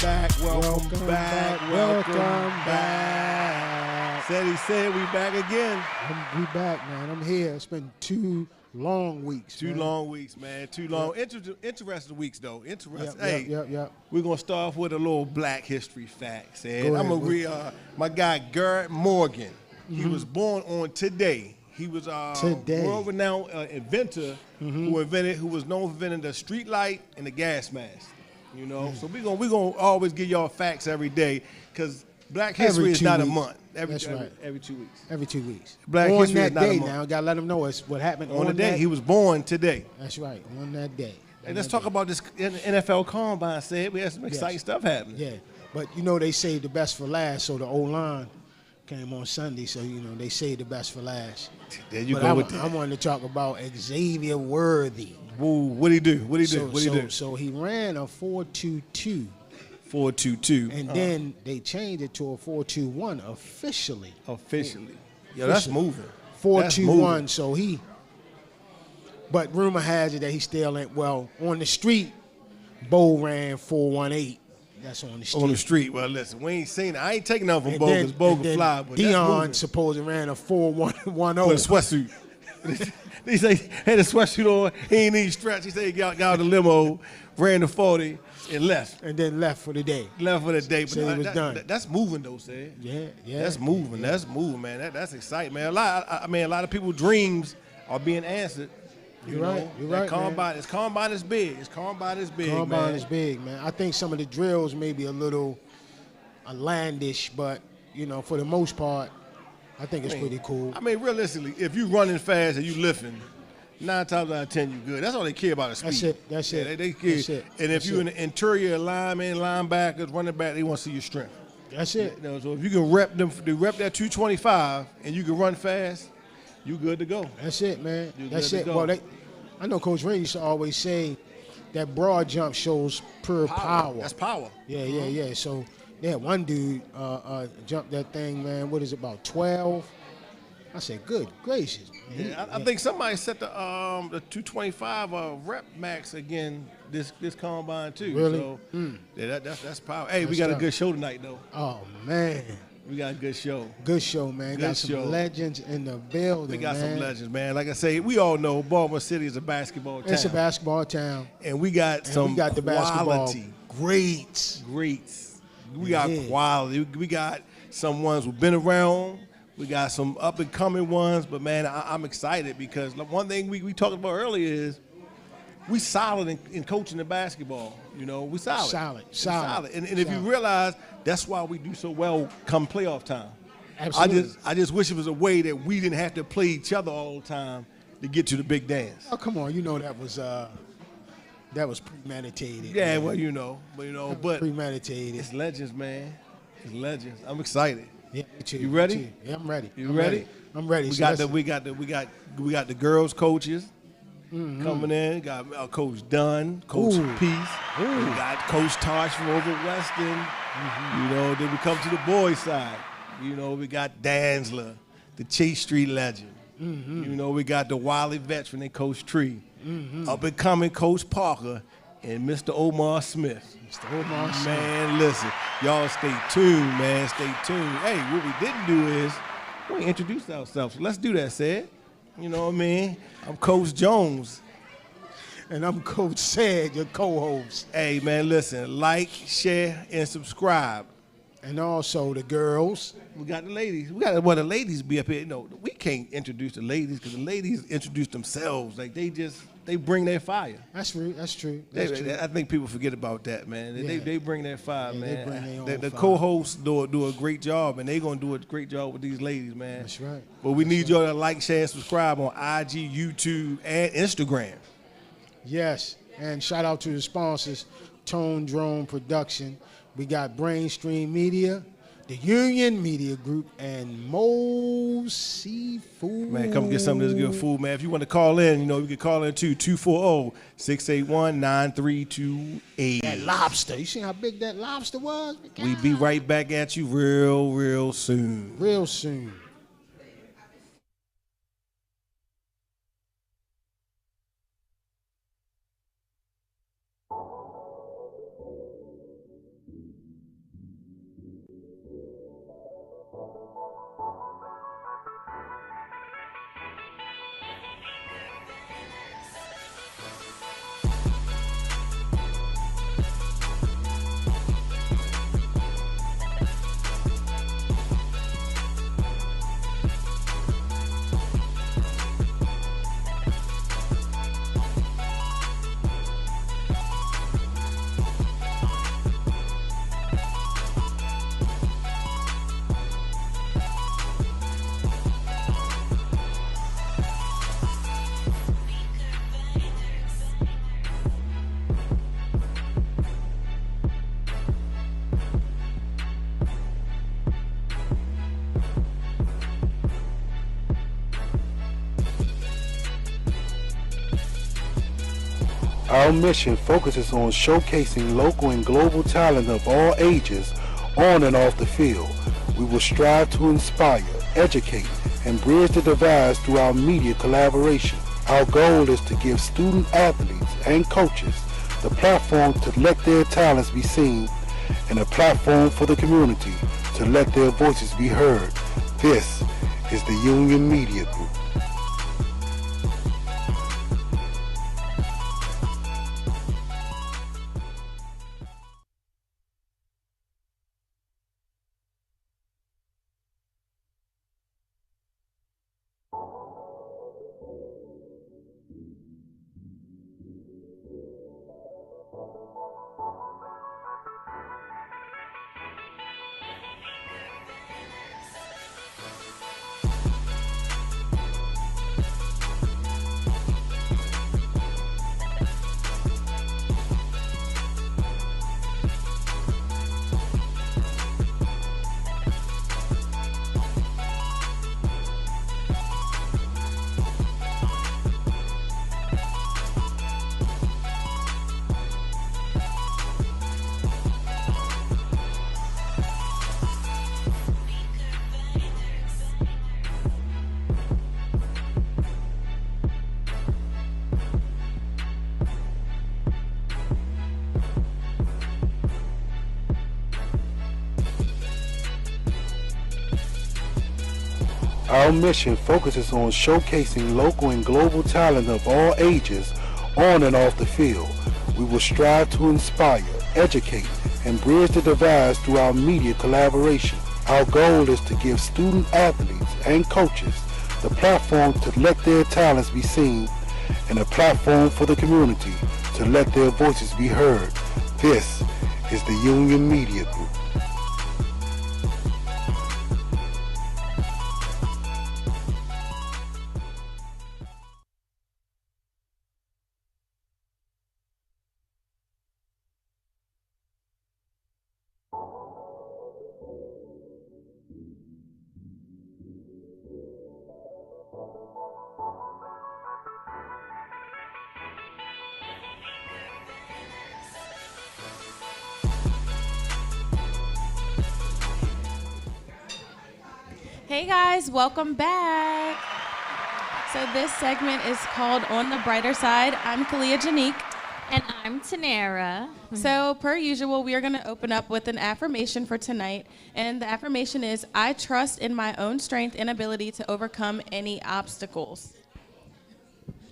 back. Welcome back. Said he said we back again. We back, man. I'm here. It's been 2 long weeks. Two long weeks, man. Too long. Interesting weeks, though. Interesting. Yep. We're going to start off with a little black history fact. Go I'm going ahead. to read my guy, Garrett Morgan. He was born on today. He was a world-renowned inventor who was known for inventing the street light and the gas mask. You know, so we're gonna always give y'all facts every day because Black History is not a month. Every 2 weeks. Every 2 weeks. Black on History that is not a day month. now. Got to let them know it's what happened On the day he was born today. That's right. On that day. And let's talk about this NFL Combine. Said we had some exciting stuff happening. Yeah, but you know they saved the best for last. So the O-line came on Sunday. So you know they saved the best for last. There you But go with that. I wanted to talk about Xavier Worthy. Whoa, what'd he do? So he ran a 4.22. 4.22. And then they changed it to a 4.21 officially. Yeah, that's moving. 4.21. So but rumor has it that he still ain't, well, on the street, Bo ran 4.18. That's on the street. On the street. Well, listen, we ain't seen it. I ain't taking nothing from Bo because Bo can fly. But Dion supposedly ran a 4.10. With a sweatsuit. He say had a sweatsuit on. He ain't need stretch. He said he got out the limo, ran the 40, and left. And then left for the day. But Said he was done. That's moving though, Sid. Yeah. That's moving. That's moving, man. That's exciting, man. A lot of people's dreams are being answered. You're right. Combine is big. Combine is big, man. I think some of the drills may be a little outlandish, but you know, for the most part, I think it's pretty cool. I mean, realistically, if you running fast and you lifting, 9 times out of 10 you good. That's all they care about is speed. That's it. They care. That's it. And if you're an interior lineman, linebackers, running back, they want to see your strength. That's it. You know, so if you can rep that 225 and you can run fast, you good to go. That's it, man. That's it. Go. Well, I know Coach Ray used to always say that broad jump shows pure power. That's power. Yeah. So, one dude jumped that thing, man. What is it, about 12? I said, good gracious. I think somebody set the 225 rep max again this combine too. Really? So, that's power. Hey, we got a good show tonight though. Oh man. We got a good show. Good show, man. Got some legends in the building. We got some legends, man. Like I say, we all know Baltimore City is a basketball town. It's a basketball town. And we got the quality greats. We got quality. We got some ones who've been around. We got some up and coming ones. But man, I'm excited because one thing we talked about earlier is we solid in coaching the basketball. You know, we solid. Solid. And if you realize, that's why we do so well come playoff time. Absolutely. I just wish it was a way that we didn't have to play each other all the time to get to the big dance. Oh, come on. You know that was premeditated. Yeah, man. well, but premeditated. It's legends, man. It's legends. I'm excited. Yeah, me too. You ready? Yeah, I'm ready. You ready? I'm ready. We got the girls coaches coming in. Got Coach Dunn, Coach Peace. We got Coach Tosh from over at Weston. You know, then we come to the boys' side. You know, we got Danzler, the Chase Street legend. You know, we got the Wiley veteran and Coach Tree. Up and coming Coach Parker and Mr. Omar Smith. Man, listen, y'all stay tuned, man. Stay tuned. Hey, what we didn't do is we introduced ourselves. So let's do that, Sid. You know what I mean? I'm Coach Jones. And I'm Coach Sad, your co-host. Hey, man, listen, like, share, and subscribe. And also the girls. We got the ladies. We got the ladies be up here. No, we can't introduce the ladies because the ladies introduce themselves. Like they bring their fire. That's true. I think people forget about that, man. They bring their fire, man. They bring their own the fire. co-hosts do a great job, and they're gonna do a great job with these ladies, man. That's right. But we need y'all to like, share, and subscribe on IG, YouTube, and Instagram. Yes, and shout out to the sponsors, Tone Drone Production. We got Brainstream Media, the Union Media Group, and Moe's Seafood. Man, come get some of this good food, man. If you want to call in, you can call in too, 240-681-9328. That lobster. You see how big that lobster was? We be right back at you real soon. Real soon. Our mission focuses on showcasing local and global talent of all ages on and off the field. We will strive to inspire, educate, and bridge the divides through our media collaboration. Our goal is to give student athletes and coaches the platform to let their talents be seen and a platform for the community to let their voices be heard. This is the Union Media Group. Our mission focuses on showcasing local and global talent of all ages on and off the field. We will strive to inspire, educate, and bridge the divides through our media collaboration. Our goal is to give student athletes and coaches the platform to let their talents be seen and a platform for the community to let their voices be heard. This is the Union Media Group. Hey guys, welcome back. So this segment is called On the Brighter Side. I'm Kalia Janique. And I'm Tanara. So per usual, we are going to open up with an affirmation for tonight. And the affirmation is, I trust in my own strength and ability to overcome any obstacles.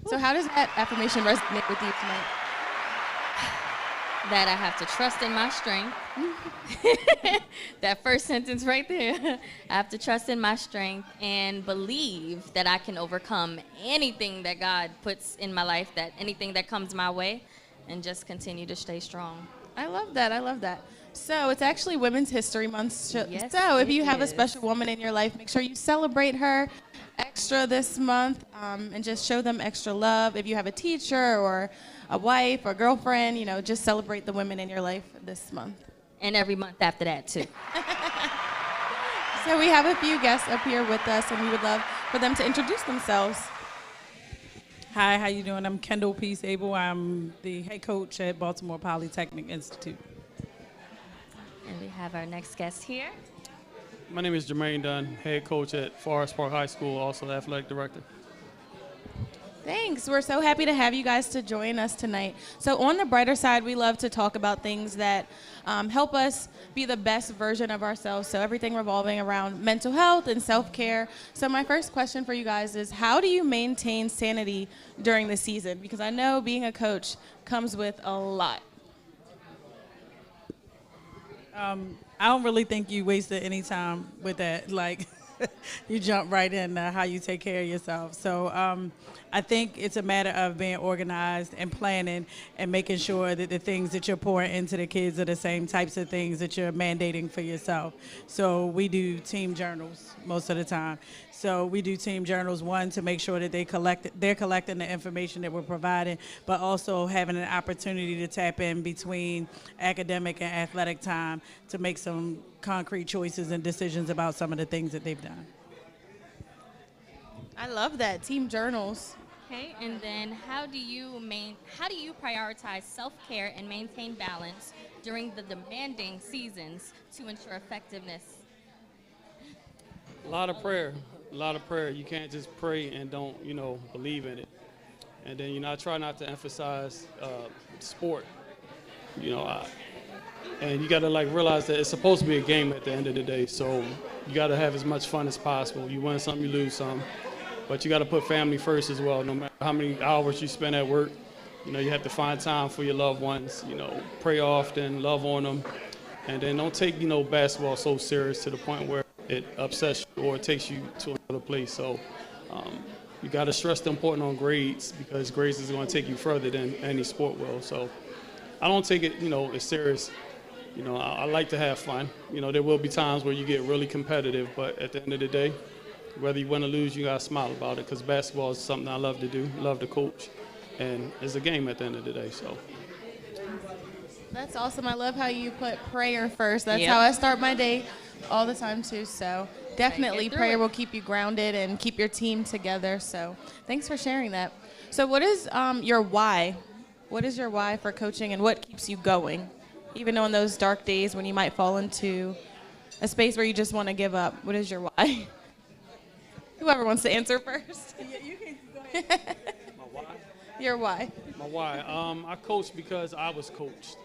So how does that affirmation resonate with you tonight? That I have to trust in my strength. That first sentence right there. I have to trust in my strength and believe that I can overcome anything that God puts in my life, that anything that comes my way, and just continue to stay strong. I love that. I love that. So it's actually Women's History Month. Yes, so if you have a is. special woman in your life, make sure you celebrate her extra this month and just show them extra love. If you have a teacher or a wife or girlfriend, just celebrate the women in your life this month. And every month after that, too. So we have a few guests up here with us, and we would love for them to introduce themselves. Hi, how you doing? I'm Kendall P. Sable. I'm the head coach at Baltimore Polytechnic Institute. And we have our next guest here. My name is Jermaine Dunn, head coach at Forest Park High School, also the athletic director. Thanks. We're so happy to have you guys to join us tonight. So on the brighter side, we love to talk about things that help us be the best version of ourselves. So everything revolving around mental health and self-care. So my first question for you guys is, how do you maintain sanity during the season? Because I know being a coach comes with a lot. I don't really think you wasted any time with that. Like, you jump right in how you take care of yourself. So I think it's a matter of being organized and planning and making sure that the things that you're pouring into the kids are the same types of things that you're mandating for yourself. So we do team journals most of the time. So we do team journals, one, to make sure that they're collecting the information that we're providing, but also having an opportunity to tap in between academic and athletic time to make some concrete choices and decisions about some of the things that they've done. I love that, team journals. Okay, and then how do you prioritize self-care and maintain balance during the demanding seasons to ensure effectiveness? A lot of prayer. A lot of prayer. You can't just pray and don't, believe in it. And then, I try not to emphasize sport. And you got to realize that it's supposed to be a game at the end of the day. So you got to have as much fun as possible. You win some, you lose some. But you got to put family first as well. No matter how many hours you spend at work, you have to find time for your loved ones. Pray often, love on them. And then don't take, basketball so serious to the point where it upsets you or it takes you to another place. So you got to stress the importance on grades, because grades is going to take you further than any sport will. So I don't take it, as serious. I like to have fun. There will be times where you get really competitive, but at the end of the day, whether you win or lose, you got to smile about it, because basketball is something I love to do, love to coach, and it's a game at the end of the day. So. That's awesome. I love how you put prayer first. That's Yep. how I start my day all the time too. So definitely through prayer it. will keep you grounded and keep your team together. So thanks for sharing that. So what is your why? What is your why for coaching, and what keeps you going? Even though in those dark days when you might fall into a space where you just want to give up, what is your why? Whoever wants to answer first. You can go ahead. My why? Your why. My why? I coached because I was coached.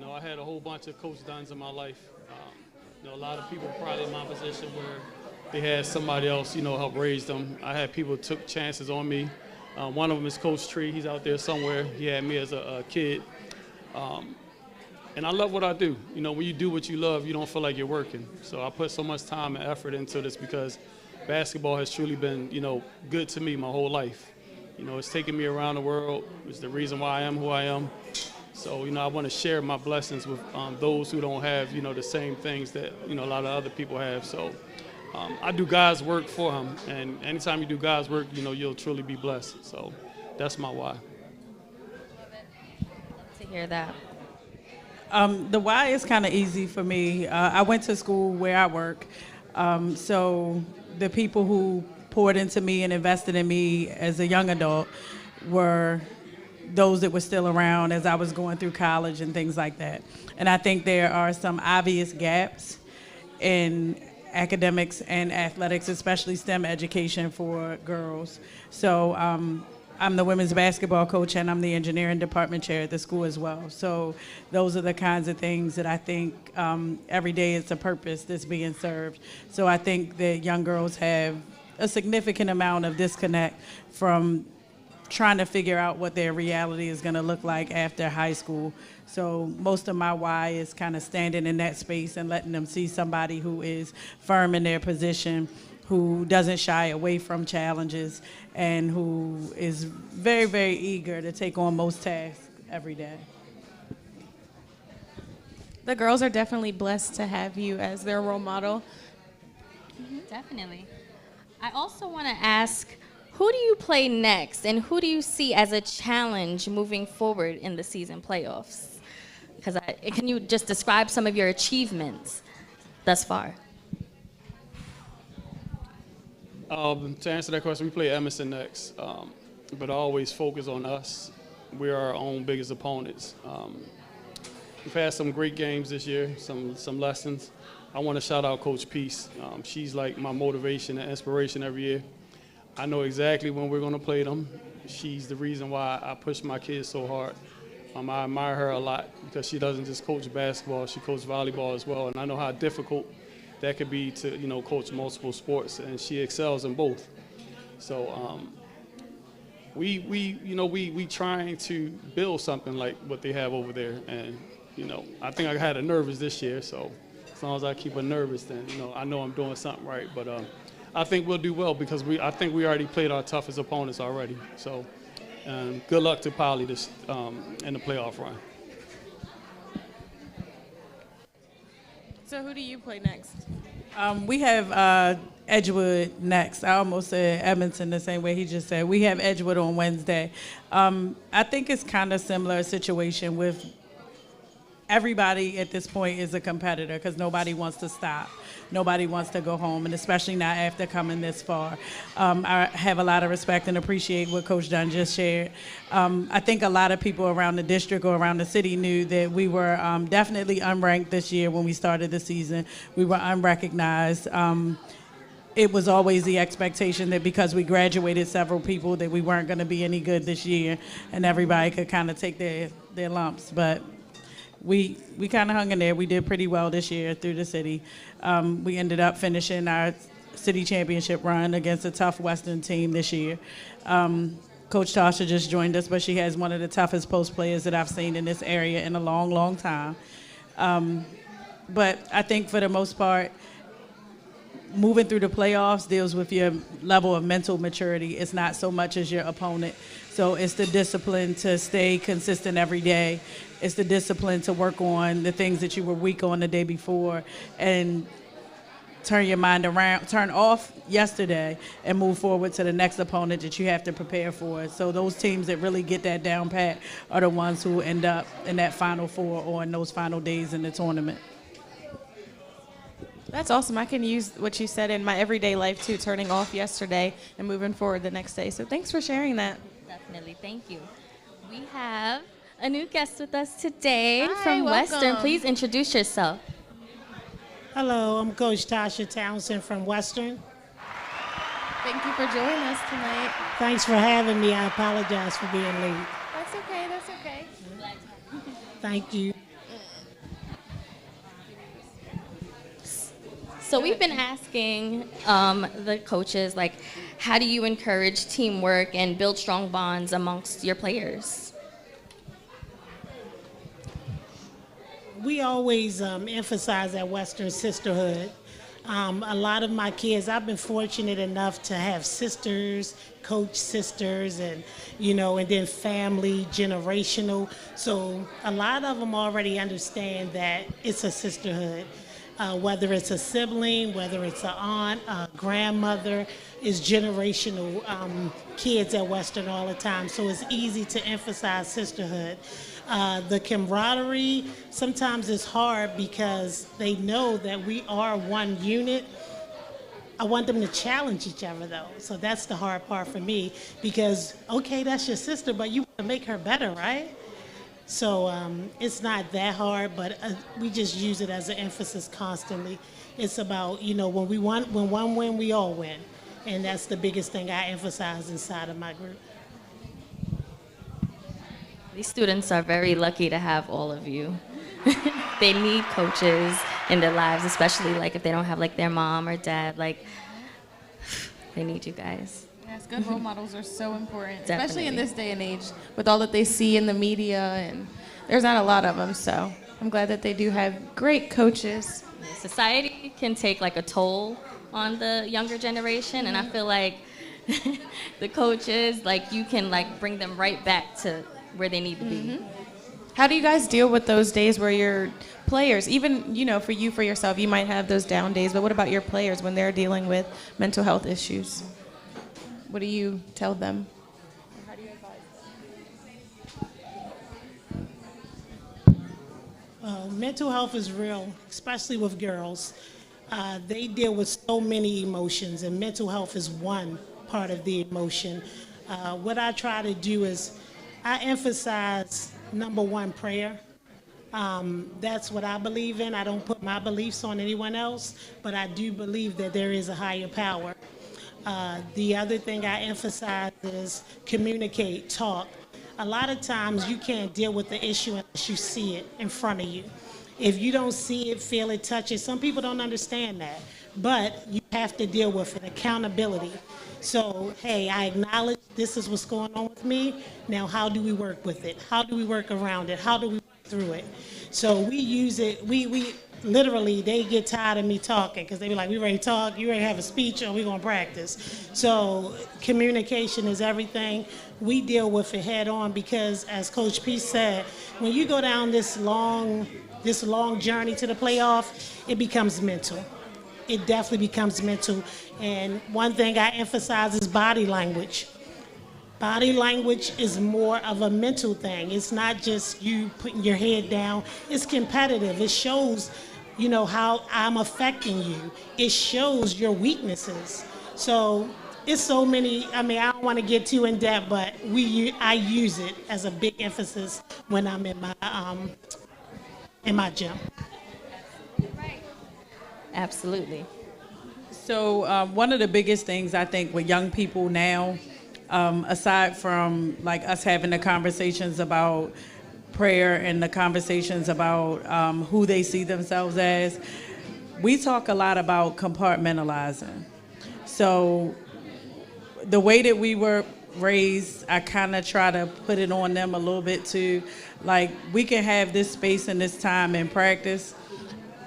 I had a whole bunch of coach dons in my life. A lot of people probably in my position where they had somebody else, help raise them. I had people took chances on me. One of them is Coach Tree. He's out there somewhere. He had me as a kid. And I love what I do. When you do what you love, you don't feel like you're working. So I put so much time and effort into this because basketball has truly been, good to me my whole life. It's taken me around the world. It's the reason why I am who I am. So, I want to share my blessings with those who don't have, the same things that, a lot of other people have. So I do God's work for him. And anytime you do God's work, you'll truly be blessed. So that's my why. To hear that. The why is kind of easy for me. I went to school where I work. So the people who poured into me and invested in me as a young adult were those that were still around as I was going through college and things like that. And I think there are some obvious gaps in academics and athletics, especially STEM education for girls. So I'm the women's basketball coach, and I'm the engineering department chair at the school as well. So those are the kinds of things that I think every day it's a purpose that's being served. So I think that young girls have a significant amount of disconnect from trying to figure out what their reality is going to look like after high school. So most of my why is kind of standing in that space and letting them see somebody who is firm in their position, who doesn't shy away from challenges, and who is very, very eager to take on most tasks every day. The girls are definitely blessed to have you as their role model. Definitely. I also want to ask, who do you play next, and who do you see as a challenge moving forward in the season playoffs? Because can you just describe some of your achievements thus far? To answer that question, we play Emerson next, but I always focus on us. We are our own biggest opponents. We've had some great games this year, some lessons. I want to shout out Coach Peace. She's like my motivation and inspiration every year. I know exactly when we're going to play them. She's the reason why I push my kids so hard. I admire her a lot because she doesn't just coach basketball, she coaches volleyball as well. And I know how difficult that could be to, coach multiple sports, and she excels in both. So we trying to build something like what they have over there. And, I think I had a nervous this year, so as long as I keep a nervous, then, I know I'm doing something right. But I think we'll do well because I think we already played our toughest opponents already. So good luck to Poly this in the playoff run. So who do you play next? We have Edgewood next. I almost said Edmonton the same way he just said. We have Edgewood on Wednesday. I think it's kind of similar situation with everybody at this point is a competitor because nobody wants to stop. Nobody wants to go home, and especially not after coming this far. I have a lot of respect and appreciate what Coach Dunn just shared. I think a lot of people around the district or around the city knew that we were definitely unranked this year when we started the season. We were unrecognized. It was always the expectation that because we graduated several people that we weren't going to be any good this year, and everybody could kind of take their lumps. But we kind of hung in there. We did pretty well this year through the city. We ended up finishing our city championship run against a tough Western team this year. Coach Tasha just joined us, but she has one of the toughest post players that I've seen in this area in a long, long time. But I think for the most part, moving through the playoffs deals with your level of mental maturity. It's not so much as your opponent. So it's the discipline to stay consistent every day. It's the discipline to work on the things that you were weak on the day before and turn your mind around, turn off yesterday and move forward to the next opponent that you have to prepare for. So those teams that really get that down pat are the ones who end up in that Final Four or in those final days in the tournament. That's awesome. I can use what you said in my everyday life too, turning off yesterday and moving forward the next day. So thanks for sharing that. Definitely. Thank you. We have a new guest with us today Hi, from welcome. Western. Please introduce yourself. Hello, I'm Coach Tasha Townsend from Western. Thank you for joining us tonight. Thanks for having me. I apologize for being late. That's okay. That's okay. Thank you. So we've been asking the coaches, like, how do you encourage teamwork and build strong bonds amongst your players? We always emphasize at Western sisterhood. A lot of my kids, I've been fortunate enough to have sisters, coach sisters, and and then family, generational. So a lot of them already understand that it's a sisterhood. Whether it's a sibling, whether it's an aunt, a grandmother, is generational kids at Western all the time. So it's easy to emphasize sisterhood. The camaraderie sometimes is hard because they know that we are one unit. I want them to challenge each other though. So that's the hard part for me because, okay, that's your sister, but you want to make her better, right? So it's not that hard, but we just use it as an emphasis constantly. It's about, when one win, we all win. And that's the biggest thing I emphasize inside of my group. These students are very lucky to have all of you. They need coaches in their lives, especially like if they don't have like their mom or dad, like they need you guys. Yes, good role models are so important, Definitely. especially in this day and age with all that they see in the media, and there's not a lot of them. So I'm glad that they do have great coaches. Society can take like a toll on the younger generation, and I feel like the coaches, like you can like bring them right back to where they need to be. How do you guys deal with those days where your players, even for you, for yourself, you might have those down days, but what about your players when they're dealing with mental health issues? What do you tell them? How do you advise them? Mental health is real, especially with girls. They deal with so many emotions, and mental health is one part of the emotion. What I try to do is I emphasize, number one, prayer. That's what I believe in. I don't put my beliefs on anyone else, but I do believe that there is a higher power. The other thing I emphasize is communicate, talk. A lot of times you can't deal with the issue unless you see it in front of you. If you don't see it, feel it, touch it, some people don't understand that. But you have to deal with it, accountability. So, hey, I acknowledge this is what's going on with me. Now, how do we work with it? How do we work around it? How do we work through it? So we use it, we literally, they get tired of me talking because they be like, we ready to talk, you ready to have a speech, or we gonna practice. So communication is everything. We deal with it head on because, as Coach P said, when you go down this long journey to the playoff, it becomes mental. It definitely becomes mental. And one thing I emphasize is body language. Body language is more of a mental thing. It's not just you putting your head down. It's competitive. It shows, how I'm affecting you. It shows your weaknesses. So it's so many. I mean, I don't want to get too in depth, but I use it as a big emphasis when I'm in my gym. Absolutely. So one of the biggest things I think with young people now, aside from like us having the conversations about prayer and the conversations about who they see themselves as, we talk a lot about compartmentalizing. So the way that we were raised, I kind of try to put it on them a little bit too. Like, we can have this space and this time in practice.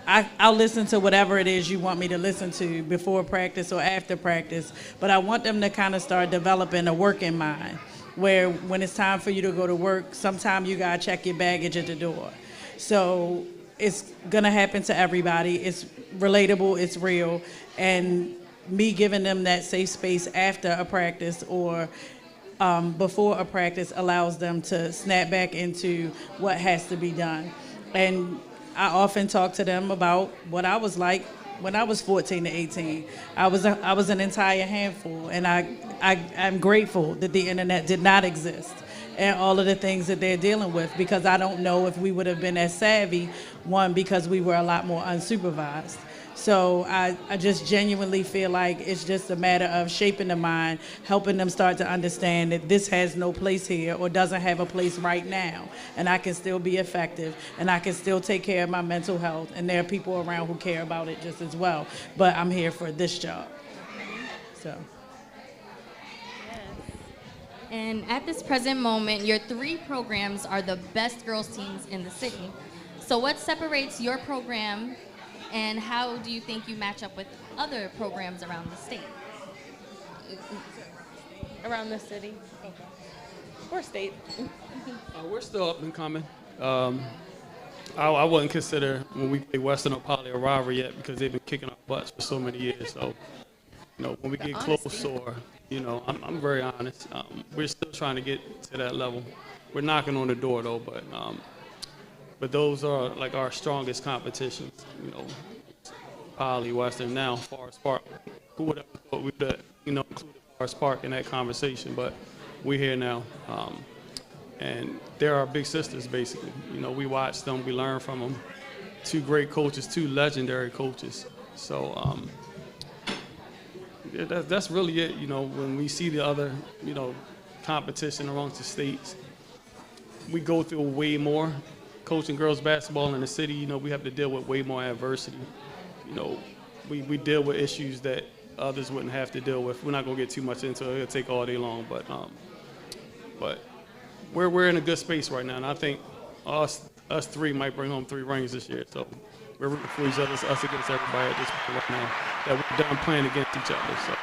I'll listen to whatever it is you want me to listen to before practice or after practice, but I want them to kind of start developing a working mind, where when it's time for you to go to work, sometimes you gotta check your baggage at the door. So it's gonna happen to everybody. It's relatable, it's real, and me giving them that safe space after a practice or before a practice allows them to snap back into what has to be done. And I often talk to them about what I was like when I was 14 to 18. I was an entire handful, and I'm grateful that the internet did not exist and all of the things that they're dealing with, because I don't know if we would have been as savvy, one, because we were a lot more unsupervised. So I just genuinely feel like it's just a matter of shaping the mind, helping them start to understand that this has no place here or doesn't have a place right now, and I can still be effective, and I can still take care of my mental health, and there are people around who care about it just as well, but I'm here for this job. So. And at this present moment, your 3 programs are the best girls teams in the city. So what separates your program, and how do you think you match up with other programs around the state? Around the city? Okay. Or state? We're still up and coming. I wouldn't consider when we play Western or Poly a rivalry yet, because they've been kicking our butts for so many years. So, when we get close, or, I'm very honest. We're still trying to get to that level. We're knocking on the door, though, but those are like our strongest competitions, Poly, Western. Now, Forest Park, who would have thought we would have, included Forest Park in that conversation, but we're here now. And they're our big sisters, basically. We watch them, we learn from them. 2 great coaches, 2 legendary coaches. So that's really it, when we see the other, competition amongst the states. We go through way more. Coaching girls basketball in the city, we have to deal with way more adversity. We deal with issues that others wouldn't have to deal with. We're not gonna get too much into it. It'll take all day long, but we're in a good space right now, and I think us 3 might bring home 3 rings this year. So we're rooting for each other, us against everybody at this point right now. That we're done playing against each other. So.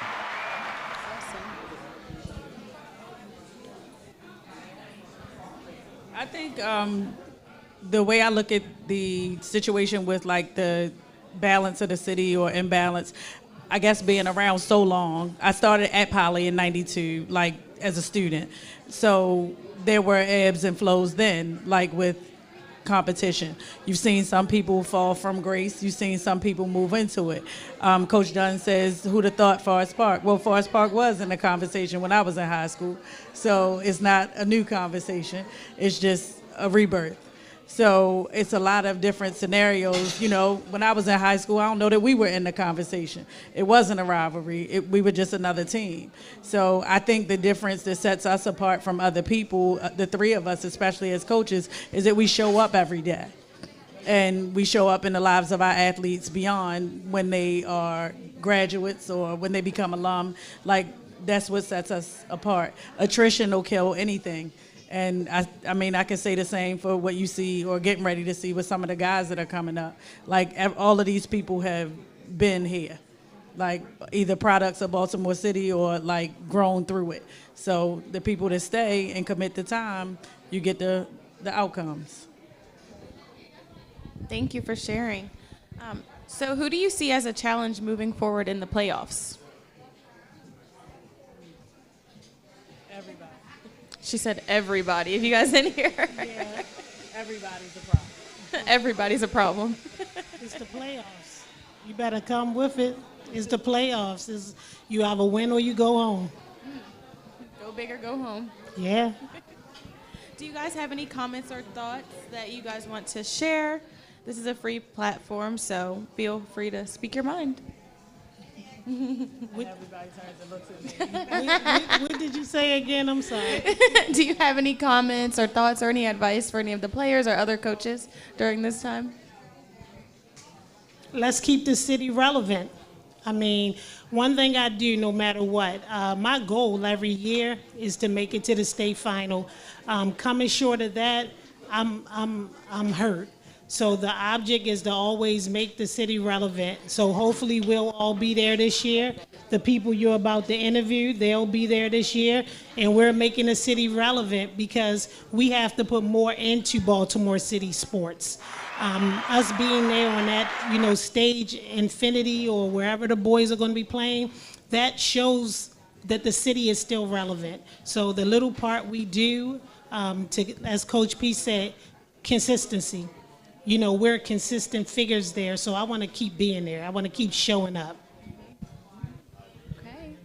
I think the way I look at the situation with like the balance of the city or imbalance, I guess being around so long, I started at Poly in '92, like as a student. So there were ebbs and flows then, like with competition. You've seen some people fall from grace. You've seen some people move into it. Coach Dunn says, who'd have thought Forest Park? Well, Forest Park was in the conversation when I was in high school. So it's not a new conversation. It's just a rebirth. So it's a lot of different scenarios. When I was in high school, I don't know that we were in the conversation. It wasn't a rivalry. We were just another team. So I think the difference that sets us apart from other people, the 3 of us, especially as coaches, is that we show up every day. And we show up in the lives of our athletes beyond when they are graduates or when they become alum. Like, that's what sets us apart. Attrition will kill anything. And I mean, I can say the same for what you see or getting ready to see with some of the guys that are coming up. Like, all of these people have been here, like either products of Baltimore City or like grown through it. So the people that stay and commit the time, you get the outcomes. Thank you for sharing. So who do you see as a challenge moving forward in the playoffs? Everybody. She said everybody. If you guys in here. Yeah, everybody's a problem. Everybody's a problem. It's the playoffs. You better come with it. It's the playoffs. You either win or you go home. Go big or go home. Yeah. Do you guys have any comments or thoughts that you guys want to share? This is a free platform, so feel free to speak your mind. Everybody turns and looks at me. What did you say again? I'm sorry. Do you have any comments or thoughts or any advice for any of the players or other coaches during this time? Let's keep the city relevant. I mean, one thing I do no matter what, my goal every year is to make it to the state final. Coming short of that, I'm hurt. So the object is to always make the city relevant. So hopefully we'll all be there this year. The people you're about to interview, they'll be there this year. And we're making the city relevant because we have to put more into Baltimore City sports. Us being there on that, stage Infinity or wherever the boys are going to be playing, that shows that the city is still relevant. So the little part we do, as Coach P said, consistency. We're consistent figures there, so I want to keep being there. I want to keep showing up. Okay.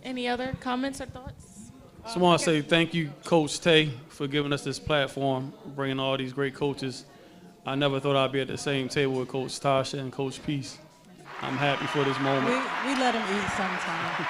Any other comments or thoughts? So I want to say thank you, Coach Tay, for giving us this platform, bringing all these great coaches. I never thought I'd be at the same table with Coach Tasha and Coach Peace. I'm happy for this moment. We let them eat sometime.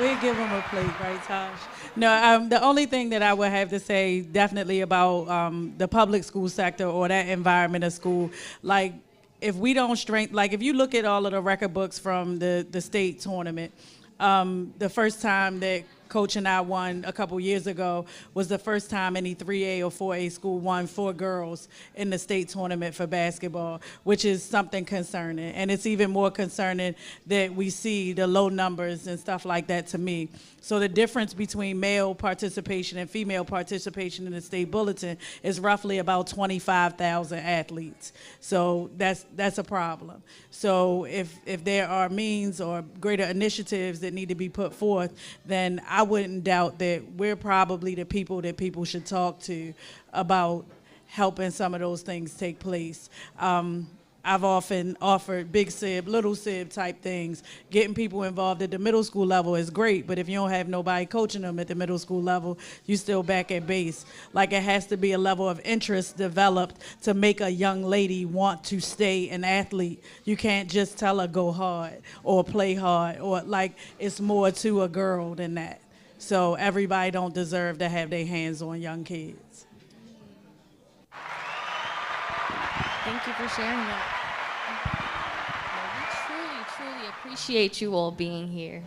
We give them a plate, right, Tosh? No, the only thing that I would have to say definitely about the public school sector or that environment of school, like if we don't if you look at all of the record books from the state tournament, the first time that Coach and I won a couple years ago was the first time any 3A or 4A school won 4 girls in the state tournament for basketball, which is something concerning. And it's even more concerning that we see the low numbers and stuff like that to me. So the difference between male participation and female participation in the state bulletin is roughly about 25,000 athletes. So that's a problem. So if there are means or greater initiatives that need to be put forth, then I wouldn't doubt that we're probably the people that people should talk to about helping some of those things take place. I've often offered big SIB, little SIB type things. Getting people involved at the middle school level is great, but if you don't have nobody coaching them at the middle school level, you still back at base. Like it has to be a level of interest developed to make a young lady want to stay an athlete. You can't just tell her go hard or play hard, or like it's more to a girl than that. So everybody don't deserve to have their hands on young kids. Thank you for sharing that. We truly appreciate you all being here.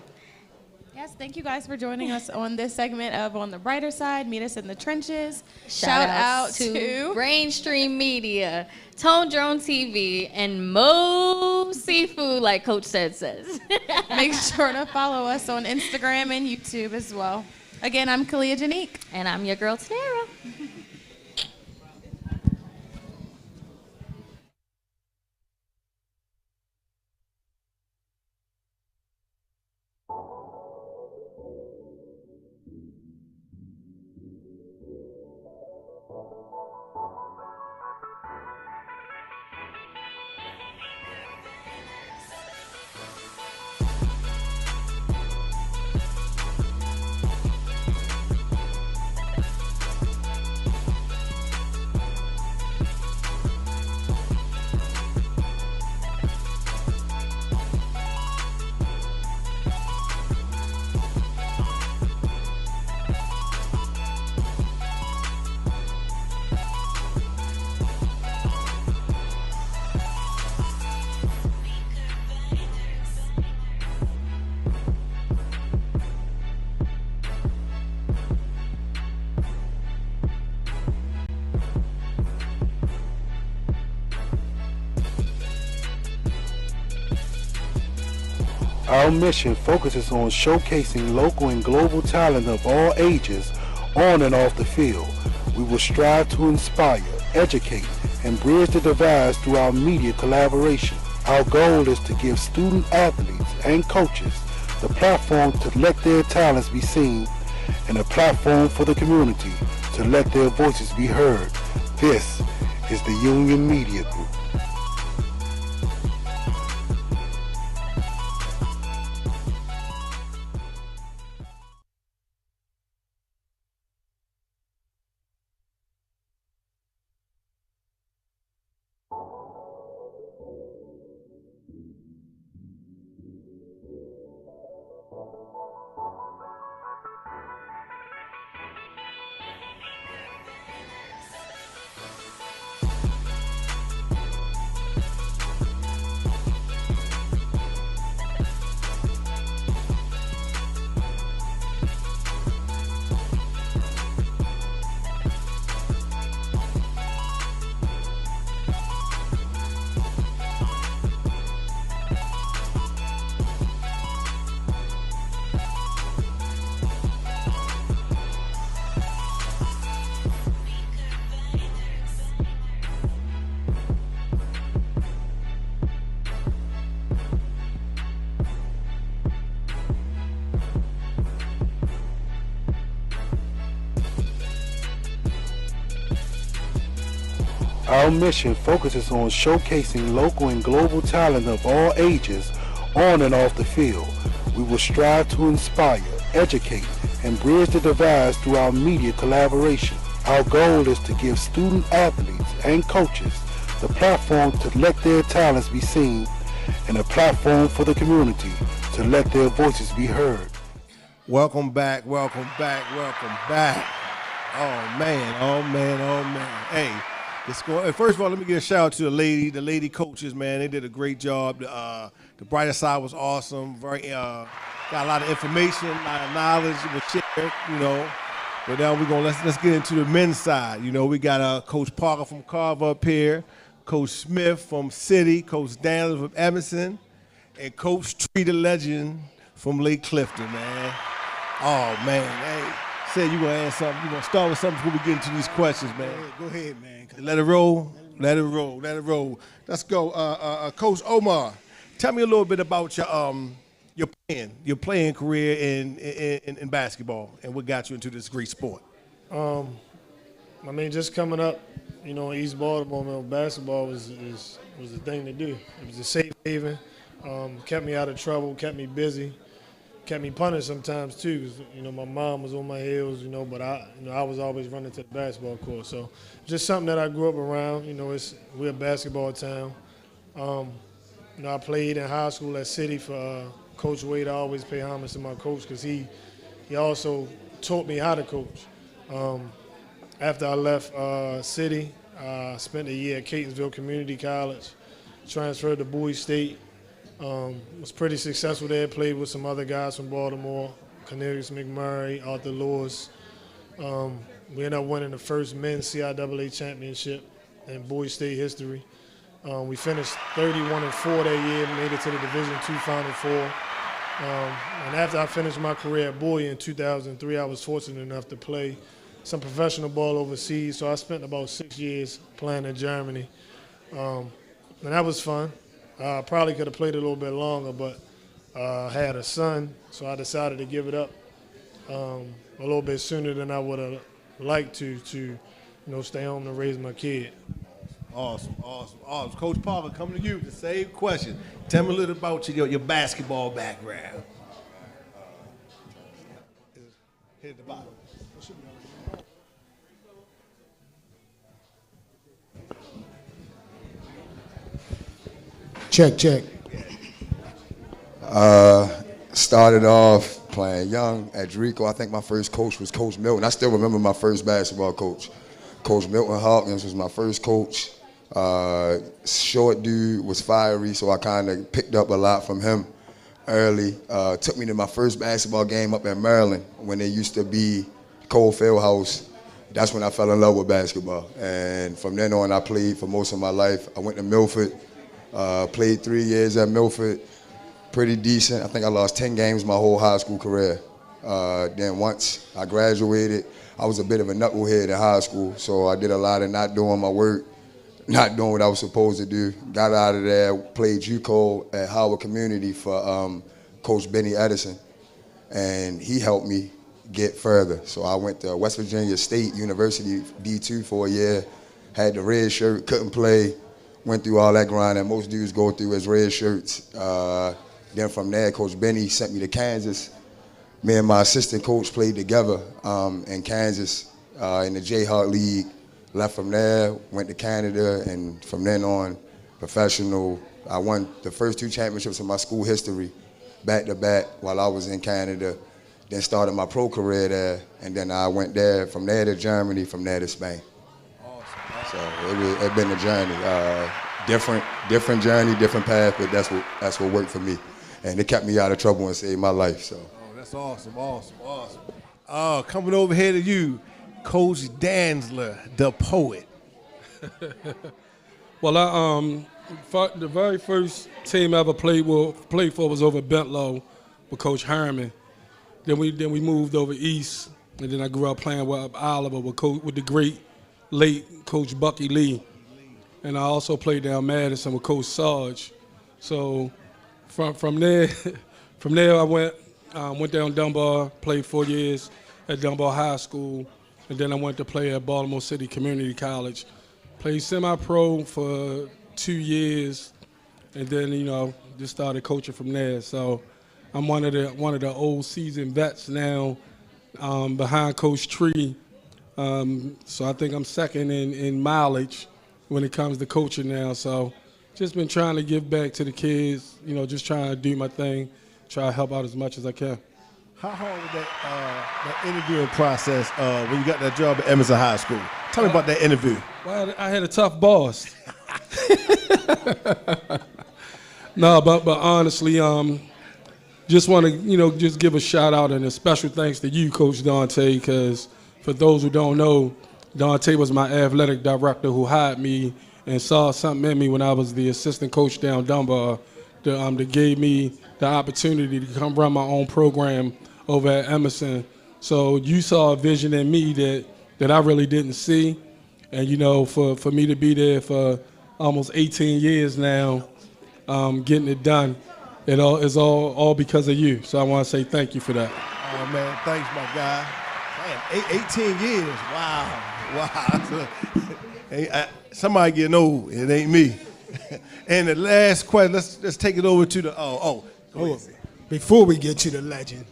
Yes, thank you guys for joining us on this segment of On the Brighter Side, Meet Us in the Trenches. Shout out to Brainstream Media, Tone Drone TV, and Mo Seafood, like Coach says. Make sure to follow us on Instagram and YouTube as well. Again, I'm Kalia Janique. And I'm your girl, Tanara. Our mission focuses on showcasing local and global talent of all ages on and off the field. We will strive to inspire, educate, and bridge the divides through our media collaboration. Our goal is to give student athletes and coaches the platform to let their talents be seen and a platform for the community to let their voices be heard. This is the Union Media Group. Our mission focuses on showcasing local and global talent of all ages on and off the field. We will strive to inspire, educate, and bridge the divides through our media collaboration. Our goal is to give student athletes and coaches the platform to let their talents be seen and a platform for the community to let their voices be heard. Welcome back, welcome back, welcome back. Oh man, oh man, oh man. Hey, first of all, let me give a shout out to the lady coaches, man. They did a great job. The brighter side was awesome. Very got a lot of information, a lot of knowledge was shared, you know. But now we're gonna let's get into the men's side. You know, we got Coach Parker from Carver up here, Coach Smith from City, Coach Daniels from Emerson, and Coach Tree the Legend from Lake Clifton, man. Oh man, hey, said you gonna add something. You gonna start with something before we get into these questions, man. Go ahead, man. Let it roll. Let it roll. Let it roll. Let's go, Coach Omar. Tell me a little bit about your playing career in basketball and what got you into this great sport. I mean, just coming up, you know, in East Baltimore, man, basketball was the thing to do. It was a safe haven. Kept me out of trouble. Kept me busy. Kept me punished sometimes too, because you know my mom was on my heels, you know, but I was always running to the basketball court. So just something that I grew up around. You know, we're a basketball town. You know, I played in high school at City for Coach Wade. I always pay homage to my coach because he also taught me how to coach. After I left City, I spent a year at Catonsville Community College, transferred to Bowie State. Was pretty successful there, played with some other guys from Baltimore, Cornelius McMurray, Arthur Lewis. We ended up winning the first men's CIAA championship in Bowie State history. We finished 31-4 that year, made it to the Division II Final Four. And after I finished my career at Bowie in 2003, I was fortunate enough to play some professional ball overseas. So I spent about 6 years playing in Germany. And that was fun. I probably could have played a little bit longer, but I had a son, so I decided to give it up a little bit sooner than I would have liked to you know, stay home to raise my kid. Awesome. Coach Parker, coming to you, the same question. Tell me a little about your basketball background. Hit at the bottom. Check. Started off playing young at Drico. I think my first coach was Coach Milton. I still remember my first basketball coach. Coach Milton Hawkins was my first coach. Short dude, was fiery, so I kind of picked up a lot from him early. Took me to my first basketball game up in Maryland when there used to be Cole Fieldhouse. That's when I fell in love with basketball. And from then on, I played for most of my life. I went to Milford. Played 3 years at Milford, pretty decent. I think I lost 10 games my whole high school career. Then once I graduated, I was a bit of a knucklehead in high school, so I did a lot of not doing my work, not doing what I was supposed to do. Got out of there, played JUCO at Howard Community for Coach Benny Edison, and he helped me get further. So I went to West Virginia State University D2 for a year, had the red shirt, couldn't play, went through all that grind that most dudes go through as red shirts. Then from there, Coach Benny sent me to Kansas. Me and my assistant coach played together in Kansas in the Jayhawk League. Left from there, went to Canada, and from then on, professional. I won the first 2 championships in my school history, back-to-back, while I was in Canada. Then started my pro career there, and then I went there, from there to Germany, from there to Spain. Awesome. So it's been a journey, different journey, different path, but that's what worked for me, and it kept me out of trouble and saved my life. So. Oh, that's awesome. Coming over here to you, Coach Dantzler, the poet. Well, the very first team I ever played for was over at Bentlow with Coach Herman. Then we moved over east, and then I grew up playing with Oliver with the great late Coach Bucky Lee, and I also played down Madison with Coach Sarge. So from there I went down Dunbar, played 4 years at Dunbar High School, and then I went to play at Baltimore City Community College. Played semi-pro for 2 years, and then just started coaching from there. So I'm one of the old seasoned vets now, behind Coach Tree. So I think I'm second in mileage when it comes to coaching now. So just been trying to give back to the kids, just trying to do my thing, try to help out as much as I can. How hard was that interviewing process when you got that job at Emerson High School? Tell me about that interview. Well, I had a tough boss. No, but honestly, just want to just give a shout out and a special thanks to you, Coach Dante, because for those who don't know, Dante was my athletic director who hired me and saw something in me when I was the assistant coach down Dunbar that gave me the opportunity to come run my own program over at Emerson. So you saw a vision in me that I really didn't see, and for me to be there for almost 18 years now, getting it done. It is all because of you. So I want to say thank you for that. Oh, man, thanks, my guy. Man, 18 years, wow. Somebody getting old, it ain't me. And the last question, let's take it over to the, Before we get to the legend,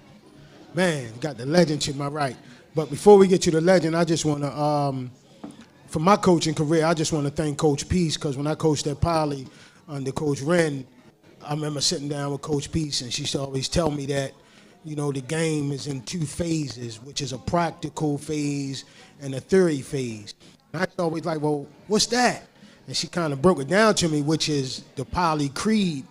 man, got the legend to my right. But before we get to the legend, I just want to, for my coaching career, I just want to thank Coach Peace, because when I coached at Poly under Coach Wren, I remember sitting down with Coach Peace, and she used to always tell me that, the game is in 2 phases, which is a practical phase and a theory phase. And I was always like, well, what's that? And she kind of broke it down to me, which is the Poly creed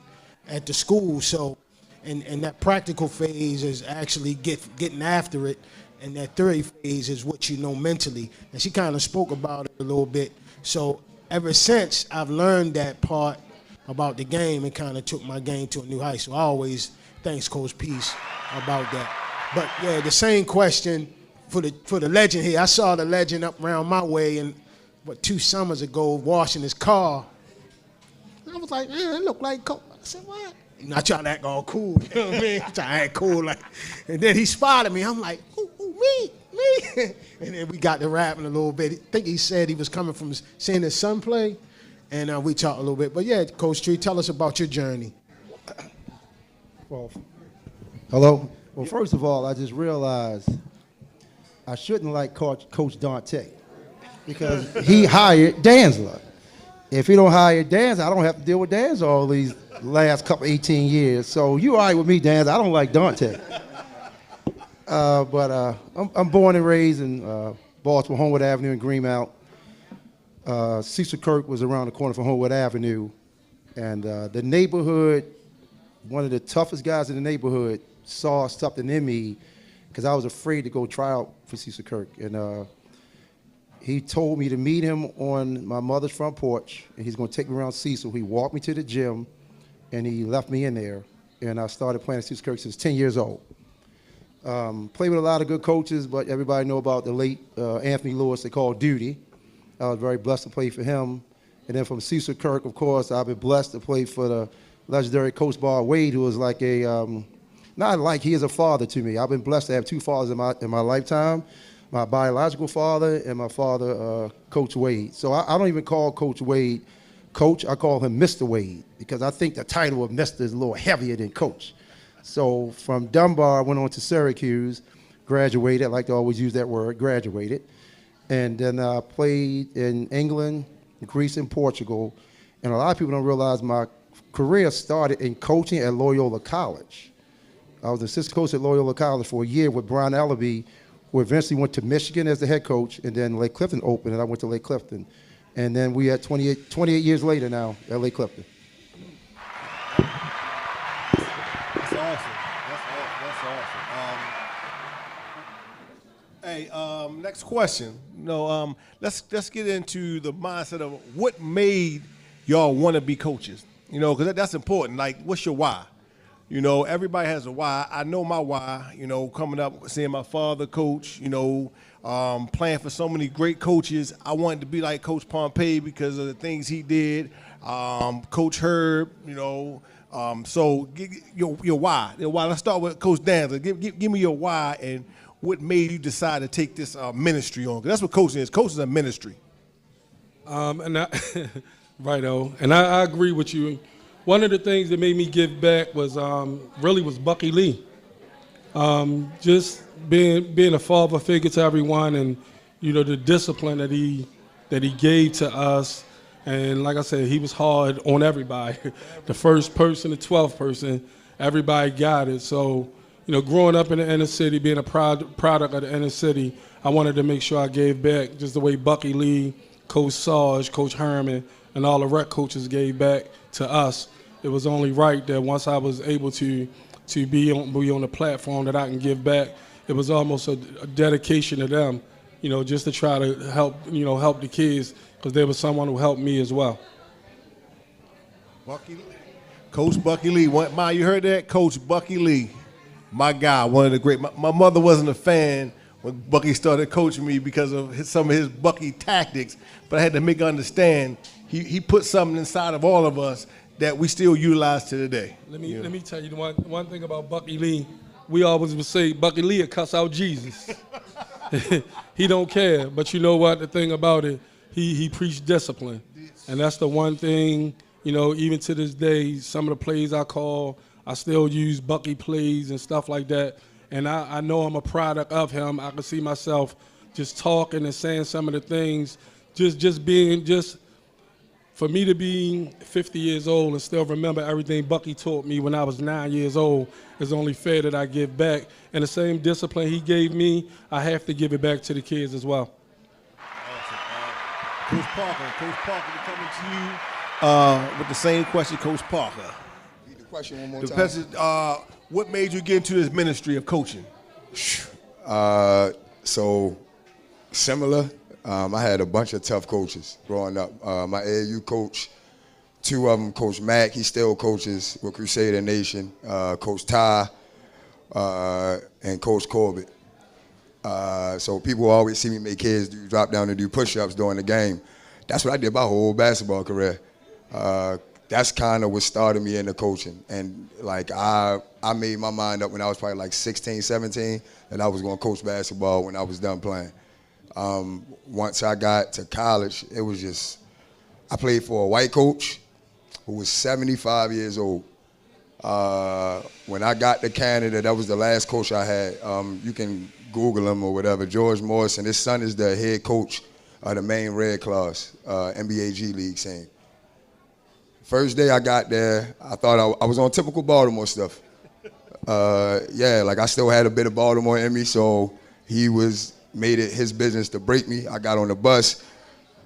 at the school. So, and that practical phase is actually getting after it, and that theory phase is what you know mentally. And she kind of spoke about it a little bit. So ever since I've learned that part about the game, it kind of took my game to a new height. So I always thanks Coach Peace about that. But yeah, the same question for the legend here. I saw the legend up around my way, and 2 summers ago, washing his car. And I was like, man, it looked like Coach. I said, what? And I tried to act all cool. You know what I mean? I tried to act cool. And then he spotted me. I'm like, ooh, me. And then we got to rapping a little bit. I think he said he was coming from seeing his son play. And we talked a little bit. But yeah, Coach Tree, tell us about your journey. Well, hello. Well, first of all, I just realized I shouldn't like Coach Dante because he hired Dantzler. If he don't hire Dantzler, I don't have to deal with Dantzler all these last 18 years. So you all right with me, Dantzler. I don't like Dante. But I'm born and raised in Baltimore, Homewood Avenue in Greenmount. Cecil Kirk was around the corner from Homewood Avenue. And the neighborhood, one of the toughest guys in the neighborhood, saw something in me because I was afraid to go try out for Cecil Kirk. And he told me to meet him on my mother's front porch, and he's going to take me around Cecil. He walked me to the gym, and he left me in there. And I started playing at Cecil Kirk since 10 years old. Played with a lot of good coaches, but everybody know about the late Anthony Lewis, they called Duty. I was very blessed to play for him. And then from Cecil Kirk, of course, I've been blessed to play for the legendary Coach Bar Wade, who was like a not like, he is a father to me. I've been blessed to have two fathers in my lifetime, my biological father and my father, Coach Wade. So I don't even call Coach Wade Coach. I call him Mr. Wade because I think the title of Mr. is a little heavier than Coach. So from Dunbar, I went on to Syracuse, graduated. I like to always use that word, graduated. And then I played in England, Greece, and Portugal. And a lot of people don't realize my career started in coaching at Loyola College. I was an assistant coach at Loyola College for a year with Brian Ellaby, who eventually went to Michigan as the head coach, and then Lake Clifton opened, and I went to Lake Clifton. And then we had 28 years later now at Lake Clifton. That's awesome. That's awesome. Hey, next question. Let's get into the mindset of what made y'all want to be coaches. Because that's important. Like, what's your why? Everybody has a why. I know my why, coming up, seeing my father coach, playing for so many great coaches. I wanted to be like Coach Pompey because of the things he did. Coach Herb, so your why. Let's start with Coach Danza. Give me your why and what made you decide to take this ministry on. 'Cause that's what coaching is. Coaching is a ministry. Righto. And I agree with you. One of the things that made me give back was Bucky Lee. Just being a father figure to everyone, and the discipline that he gave to us. And like I said, he was hard on everybody. The first person, the 12th person, everybody got it. So growing up in the inner city, being a product of the inner city, I wanted to make sure I gave back just the way Bucky Lee, Coach Sarge, Coach Herman, and all the rec coaches gave back to us. It was only right that once I was able to be on the platform that I can give back, it was almost a dedication to them, just to try to help the kids, because there was someone who helped me as well. Coach Bucky Lee. Ma, you heard that? Coach Bucky Lee. My guy, one of the great. My mother wasn't a fan when Bucky started coaching me because of some of his Bucky tactics, but I had to make her understand he put something inside of all of us that we still utilize to today. Let me tell you the one thing about Bucky Lee. We always would say Bucky Lee will cuss out Jesus. He don't care, but you know what? The thing about it, he preached discipline, and that's the one thing. Even to this day, some of the plays I call, I still use Bucky plays and stuff like that. And I know I'm a product of him. I can see myself just talking and saying some of the things, just for me to be 50 years old and still remember everything Bucky taught me when I was 9 years old, it's only fair that I give back. And the same discipline he gave me, I have to give it back to the kids as well. Awesome. Coach Parker, we're coming to you with the same question, Coach Parker. Read the question one more time. What made you get into this ministry of coaching? So similar. I had a bunch of tough coaches growing up. My AAU coach, two of them, Coach Mack, he still coaches with Crusader Nation, Coach Ty, and Coach Corbett. So people always see me make kids drop down and do push-ups during the game. That's what I did my whole basketball career. That's kind of what started me into coaching. And like I made my mind up when I was probably like 16, 17, that I was going to coach basketball when I was done playing. Once I got to college, it was just, I played for a white coach who was 75 years old. When I got to Canada, that was the last coach I had. You can Google him or whatever, George Morrison. His son is the head coach of the Maine Red Claws, NBA G League team. First day I got there, I thought I was on typical Baltimore stuff. Like I still had a bit of Baltimore in me, so he made it his business to break me. I got on the bus.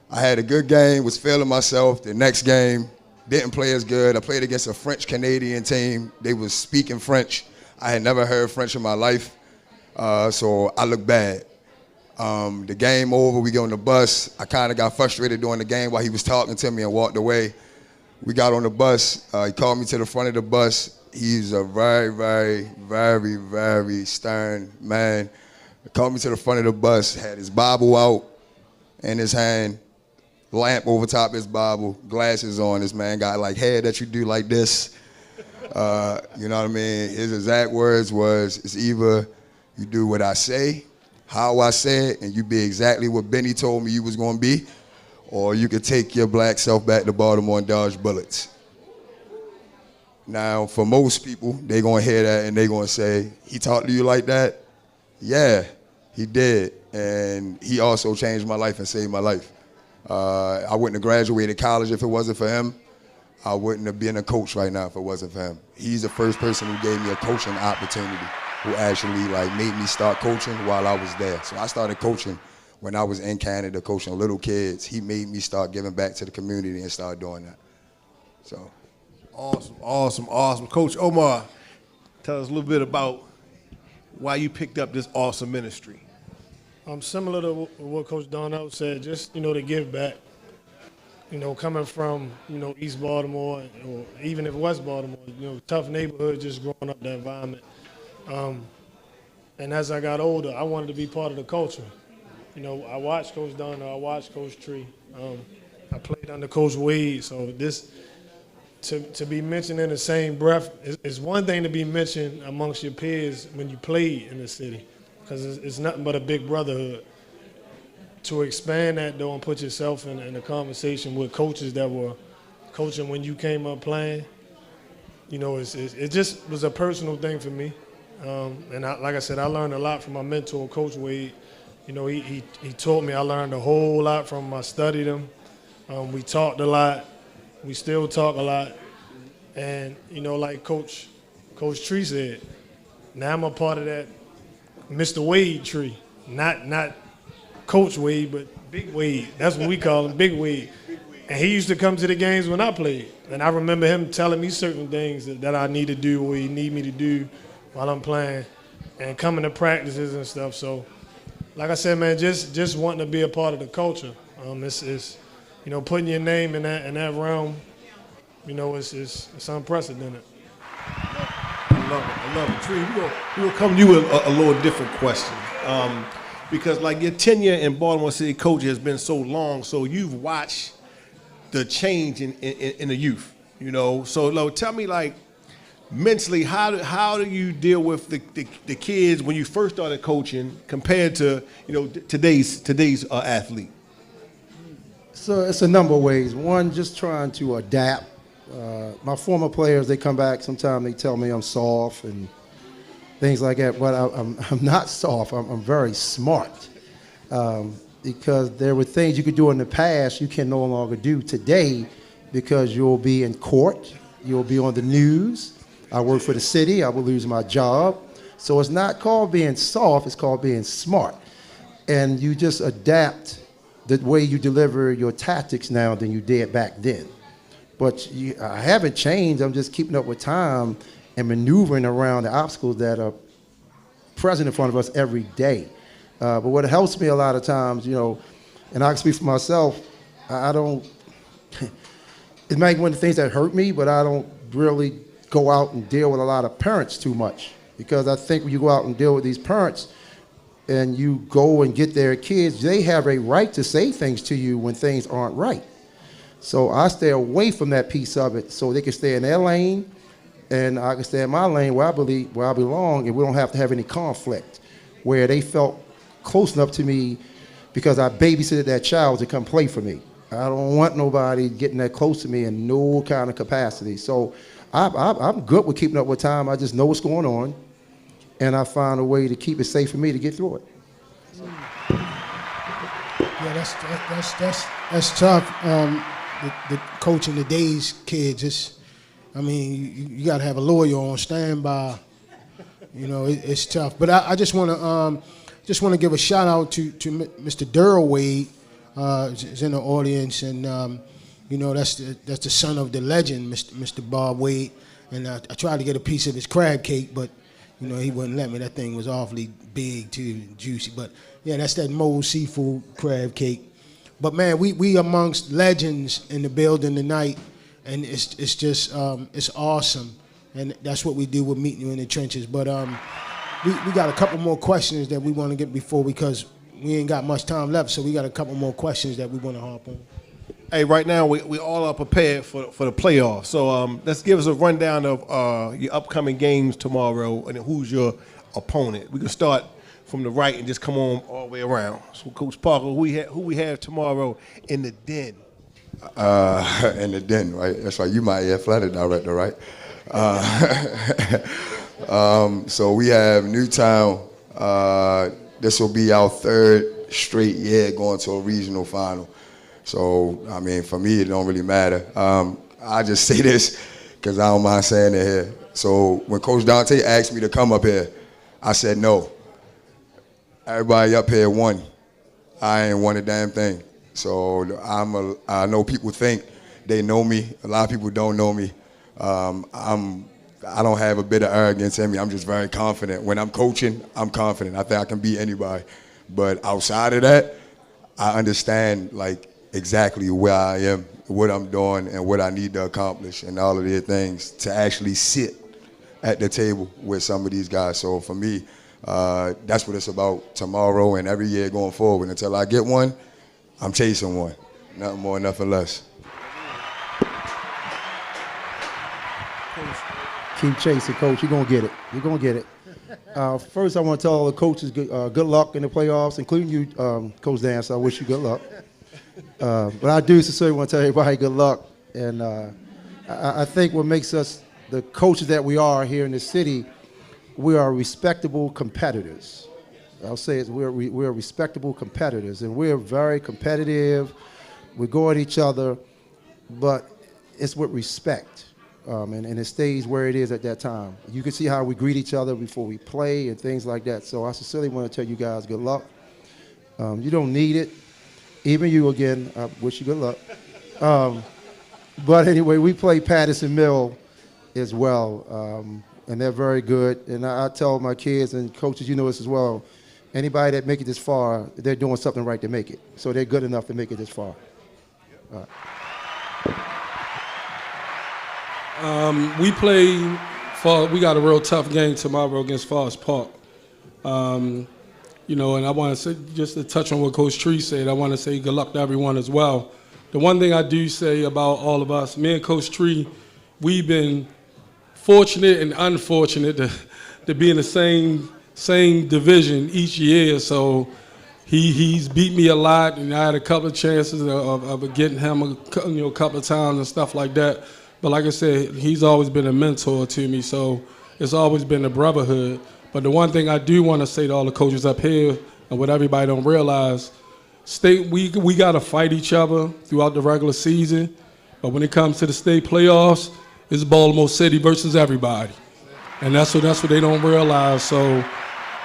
I had a good game, was feeling myself. The next game, didn't play as good. I played against a French-Canadian team. They was speaking French. I had never heard French in my life, so I looked bad. The game over, we get on the bus. I kind of got frustrated during the game while he was talking to me and walked away. We got on the bus. He called me to the front of the bus. He's a very, very, very, very stern man. He called me to the front of the bus, had his Bible out in his hand, lamp over top his Bible, glasses on. This man got like hair that you do like this. You know what I mean? His exact words was, it's either you do what I say, how I say it, and you be exactly what Benny told me you was going to be, or you could take your black self back to Baltimore and dodge bullets. Now, for most people, they going to hear that and they going to say, he talked to you like that? Yeah, he did. And he also changed my life and saved my life. I wouldn't have graduated college if it wasn't for him. I wouldn't have been a coach right now if it wasn't for him. He's the first person who gave me a coaching opportunity, who actually made me start coaching while I was there. So I started coaching when I was in Canada, coaching little kids. He made me start giving back to the community and start doing that. So. Awesome. Coach Omar, tell us a little bit about why you picked up this awesome ministry. Similar to what Coach Darnell said, just, to give back. Coming from, East Baltimore, or even if West Baltimore, tough neighborhood, just growing up that environment. And as I got older, I wanted to be part of the culture. I watched Coach Darnell, I watched Coach Tree. I played under Coach Wade, so this, to be mentioned in the same breath, is one thing to be mentioned amongst your peers when you played in the city, because it's nothing but a big brotherhood. To expand that, though, and put yourself in a conversation with coaches that were coaching when you came up playing, it just was a personal thing for me. And like I said, I learned a lot from my mentor, Coach Wade. He taught me. I learned a whole lot from him. I studied him. We talked a lot. We still talk a lot. And, like Coach Tree said, now I'm a part of that Mr. Wade tree, not Coach Wade, but Big Wade. That's what we call him, Big Wade. And he used to come to the games when I played. And I remember him telling me certain things that I need to do or he need me to do while I'm playing and coming to practices and stuff. So, like I said, man, just wanting to be a part of the culture. It's putting your name in that realm, it's unprecedented. I love it. Tree, we'll come to you with a little different question. Because like your tenure in Baltimore City coach has been so long, so you've watched the change in the youth, So tell me, like, mentally, how do you deal with the kids when you first started coaching compared to today's athlete? So it's a number of ways. One, just trying to adapt. My former players, they come back. Sometimes they tell me I'm soft and things like that, but I'm not soft. I'm very smart, because there were things you could do in the past you can no longer do today because you'll be in court, you'll be on the news. I work for the city, I will lose my job. So it's not called being soft, it's called being smart. And you just adapt the way you deliver your tactics now than you did back then. But I haven't changed, I'm just keeping up with time and maneuvering around the obstacles that are present in front of us every day. But what helps me a lot of times, and I can speak for myself, I don't, it might be one of the things that hurt me, but I don't really go out and deal with a lot of parents too much. Because I think when you go out and deal with these parents and you go and get their kids, they have a right to say things to you when things aren't right. So I stay away from that piece of it so they can stay in their lane, and I can stay in my lane where I belong, and we don't have to have any conflict, where they felt close enough to me because I babysitted that child to come play for me. I don't want nobody getting that close to me in no kind of capacity. So I'm good with keeping up with time. I just know what's going on, and I find a way to keep it safe for me to get through it. Yeah, that's tough. The coaching today's kids, you got to have a lawyer on standby. It's tough. But I just want to give a shout out to Mr. Daryl Wade, is in the audience, and that's the son of the legend, Mr. Bob Wade. And I tried to get a piece of his crab cake, but he wouldn't let me. That thing was awfully big too, juicy. But yeah, that's that Moe's seafood crab cake. But man, we amongst legends in the building tonight, and it's just it's awesome, and that's what we do with Meeting You in the Trenches. But we got a couple more questions that we want to get before, because we ain't got much time left, so we got a couple more questions that we want to hop on. Hey, right now we all are prepared for the playoffs. So let's give us a rundown of your upcoming games tomorrow and who's your opponent. We can start from the right and just come on all the way around. So, Coach Parker, who we have tomorrow in the den? In the den, right? That's right. You my athletic director, right? So we have Newtown. This will be our third straight year going to a regional final. So, I mean, for me, it don't really matter. I just say this because I don't mind saying it here. So when Coach Dante asked me to come up here, I said no. Everybody up here won. I ain't won a damn thing. So I know people think they know me. A lot of people don't know me. I don't have a bit of arrogance in me. I'm just very confident. When I'm coaching, I'm confident. I think I can beat anybody. But outside of that, I understand like exactly where I am, what I'm doing, and what I need to accomplish, and all of these things to actually sit at the table with some of these guys. So for me, that's what it's about tomorrow and every year going forward. Until I get one, I'm chasing one. Nothing more, nothing less. Keep chasing, Coach. You're going to get it. You're going to get it. First, I want to tell all the coaches good luck in the playoffs, including you, Coach Dance. I wish you good luck. But I do sincerely want to tell everybody good luck. And I think what makes us the coaches that we are here in the city, we are respectable competitors. I'll say it, we're respectable competitors, and we're very competitive. We go at each other, but it's with respect. And it stays where it is at that time. You can see how we greet each other before we play and things like that. So I sincerely want to tell you guys good luck. You don't need it. Even you again, I wish you good luck. But anyway, we play Patterson Mill as well, and they're very good. And I tell my kids and coaches, you know this as well, anybody that make it this far, they're doing something right to make it. So they're good enough to make it this far. All right. We got a real tough game tomorrow against Forest Park. And I want to say, just to touch on what Coach Tree said, I want to say good luck to everyone as well. The one thing I do say about all of us, me and Coach Tree, we've been fortunate and unfortunate to be in the same division each year. So he's beat me a lot, and I had a couple of chances of getting him a couple of times and stuff like that. But like I said, he's always been a mentor to me, so it's always been a brotherhood. But the one thing I do want to say to all the coaches up here, and what everybody don't realize, we got to fight each other throughout the regular season. But when it comes to the state playoffs, it's Baltimore City versus everybody. And that's what they don't realize. So,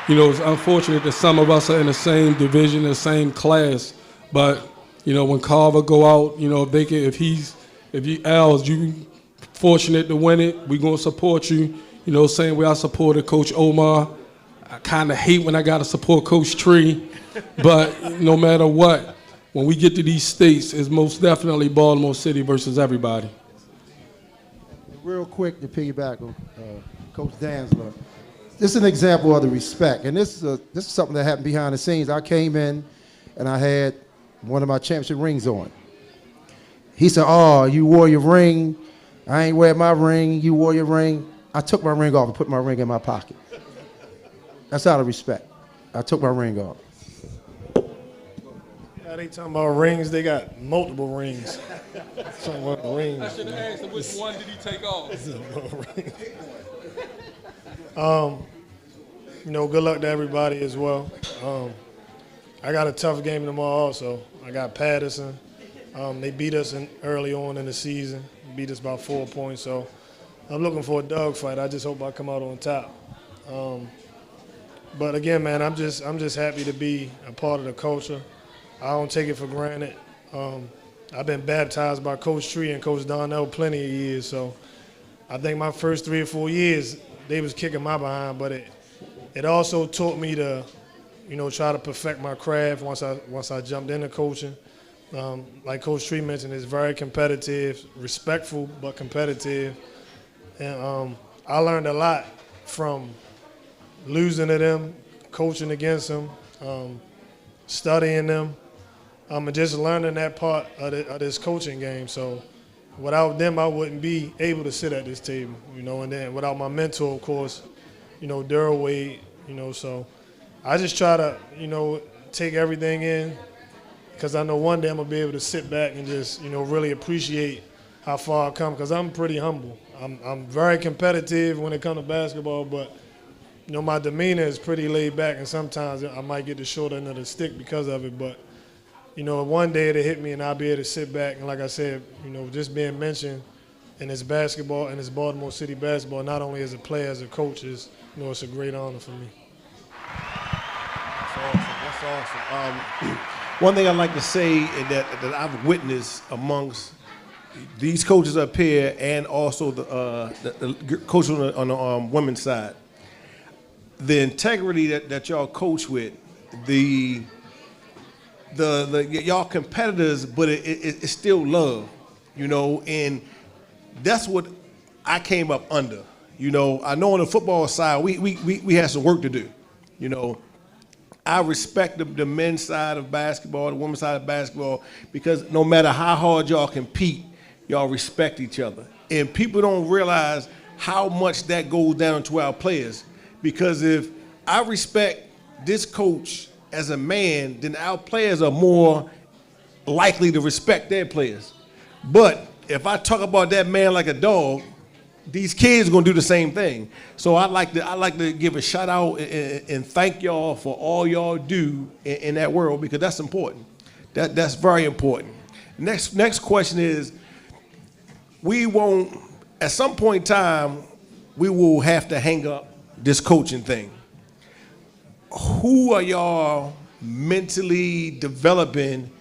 it's unfortunate that some of us are in the same division, the same class. But, when Carver go out, if you fortunate to win it, we're going to support you. Same way I supported Coach Omar. I kind of hate when I got to support Coach Tree. But no matter what, when we get to these states, it's most definitely Baltimore City versus everybody. Real quick to piggyback on Coach Danzler. This is an example of the respect. And this is something that happened behind the scenes. I came in and I had one of my championship rings on. He said, "Oh, you wore your ring. I ain't wear my ring. You wore your ring." I took my ring off and put my ring in my pocket. That's out of respect. I took my ring off. Now they talking about rings. They got multiple rings. Talking about rings. I should have asked him which one did he take off. Good luck to everybody as well. I got a tough game tomorrow also. I got Patterson. They beat us early on in the season. Beat us by 4 points. So I'm looking for a dogfight. I just hope I come out on top. But again, man, I'm just happy to be a part of the culture. I don't take it for granted. I've been baptized by Coach Tree and Coach Donnell plenty of years. So I think my first 3 or 4 years, they was kicking my behind. But it also taught me to, try to perfect my craft once I jumped into coaching. Like Coach Tree mentioned, it's very competitive, respectful but competitive. And I learned a lot from losing to them, coaching against them, studying them. And just learning that part of this coaching game. So without them, I wouldn't be able to sit at this table, you know. And then without my mentor, of course, you know, Daryl Wade, you know. So I just try to, you know, take everything in, because I know one day I'm going to be able to sit back and just, you know, really appreciate how far I've come, because I'm pretty humble. I'm very competitive when it comes to basketball, but, you know, my demeanor is pretty laid back, and sometimes I might get the short end of the stick because of it. But, you know, one day it'll hit me and I'll be able to sit back. And like I said, you know, just being mentioned in this basketball, in this Baltimore City basketball, not only as a player, as a coach, is, you know, it's a great honor for me. That's awesome. That's awesome. One thing I'd like to say that I've witnessed amongst these coaches up here, and also the coaches on the women's side, the integrity that y'all coach with, the y'all competitors, but it's still love, you know, and that's what I came up under. You know, I know on the football side we had some work to do, you know. I respect the men's side of basketball, the women's side of basketball, because no matter how hard y'all compete, y'all respect each other. And people don't realize how much that goes down to our players. Because if I respect this coach as a man, then our players are more likely to respect their players. But if I talk about that man like a dog, these kids are gonna do the same thing. So I like to give a shout out and thank y'all for all y'all do in that world, because that's important. That's very important. Next question is, we won't, at some point in time, we will have to hang up this coaching thing. Who are y'all mentally developing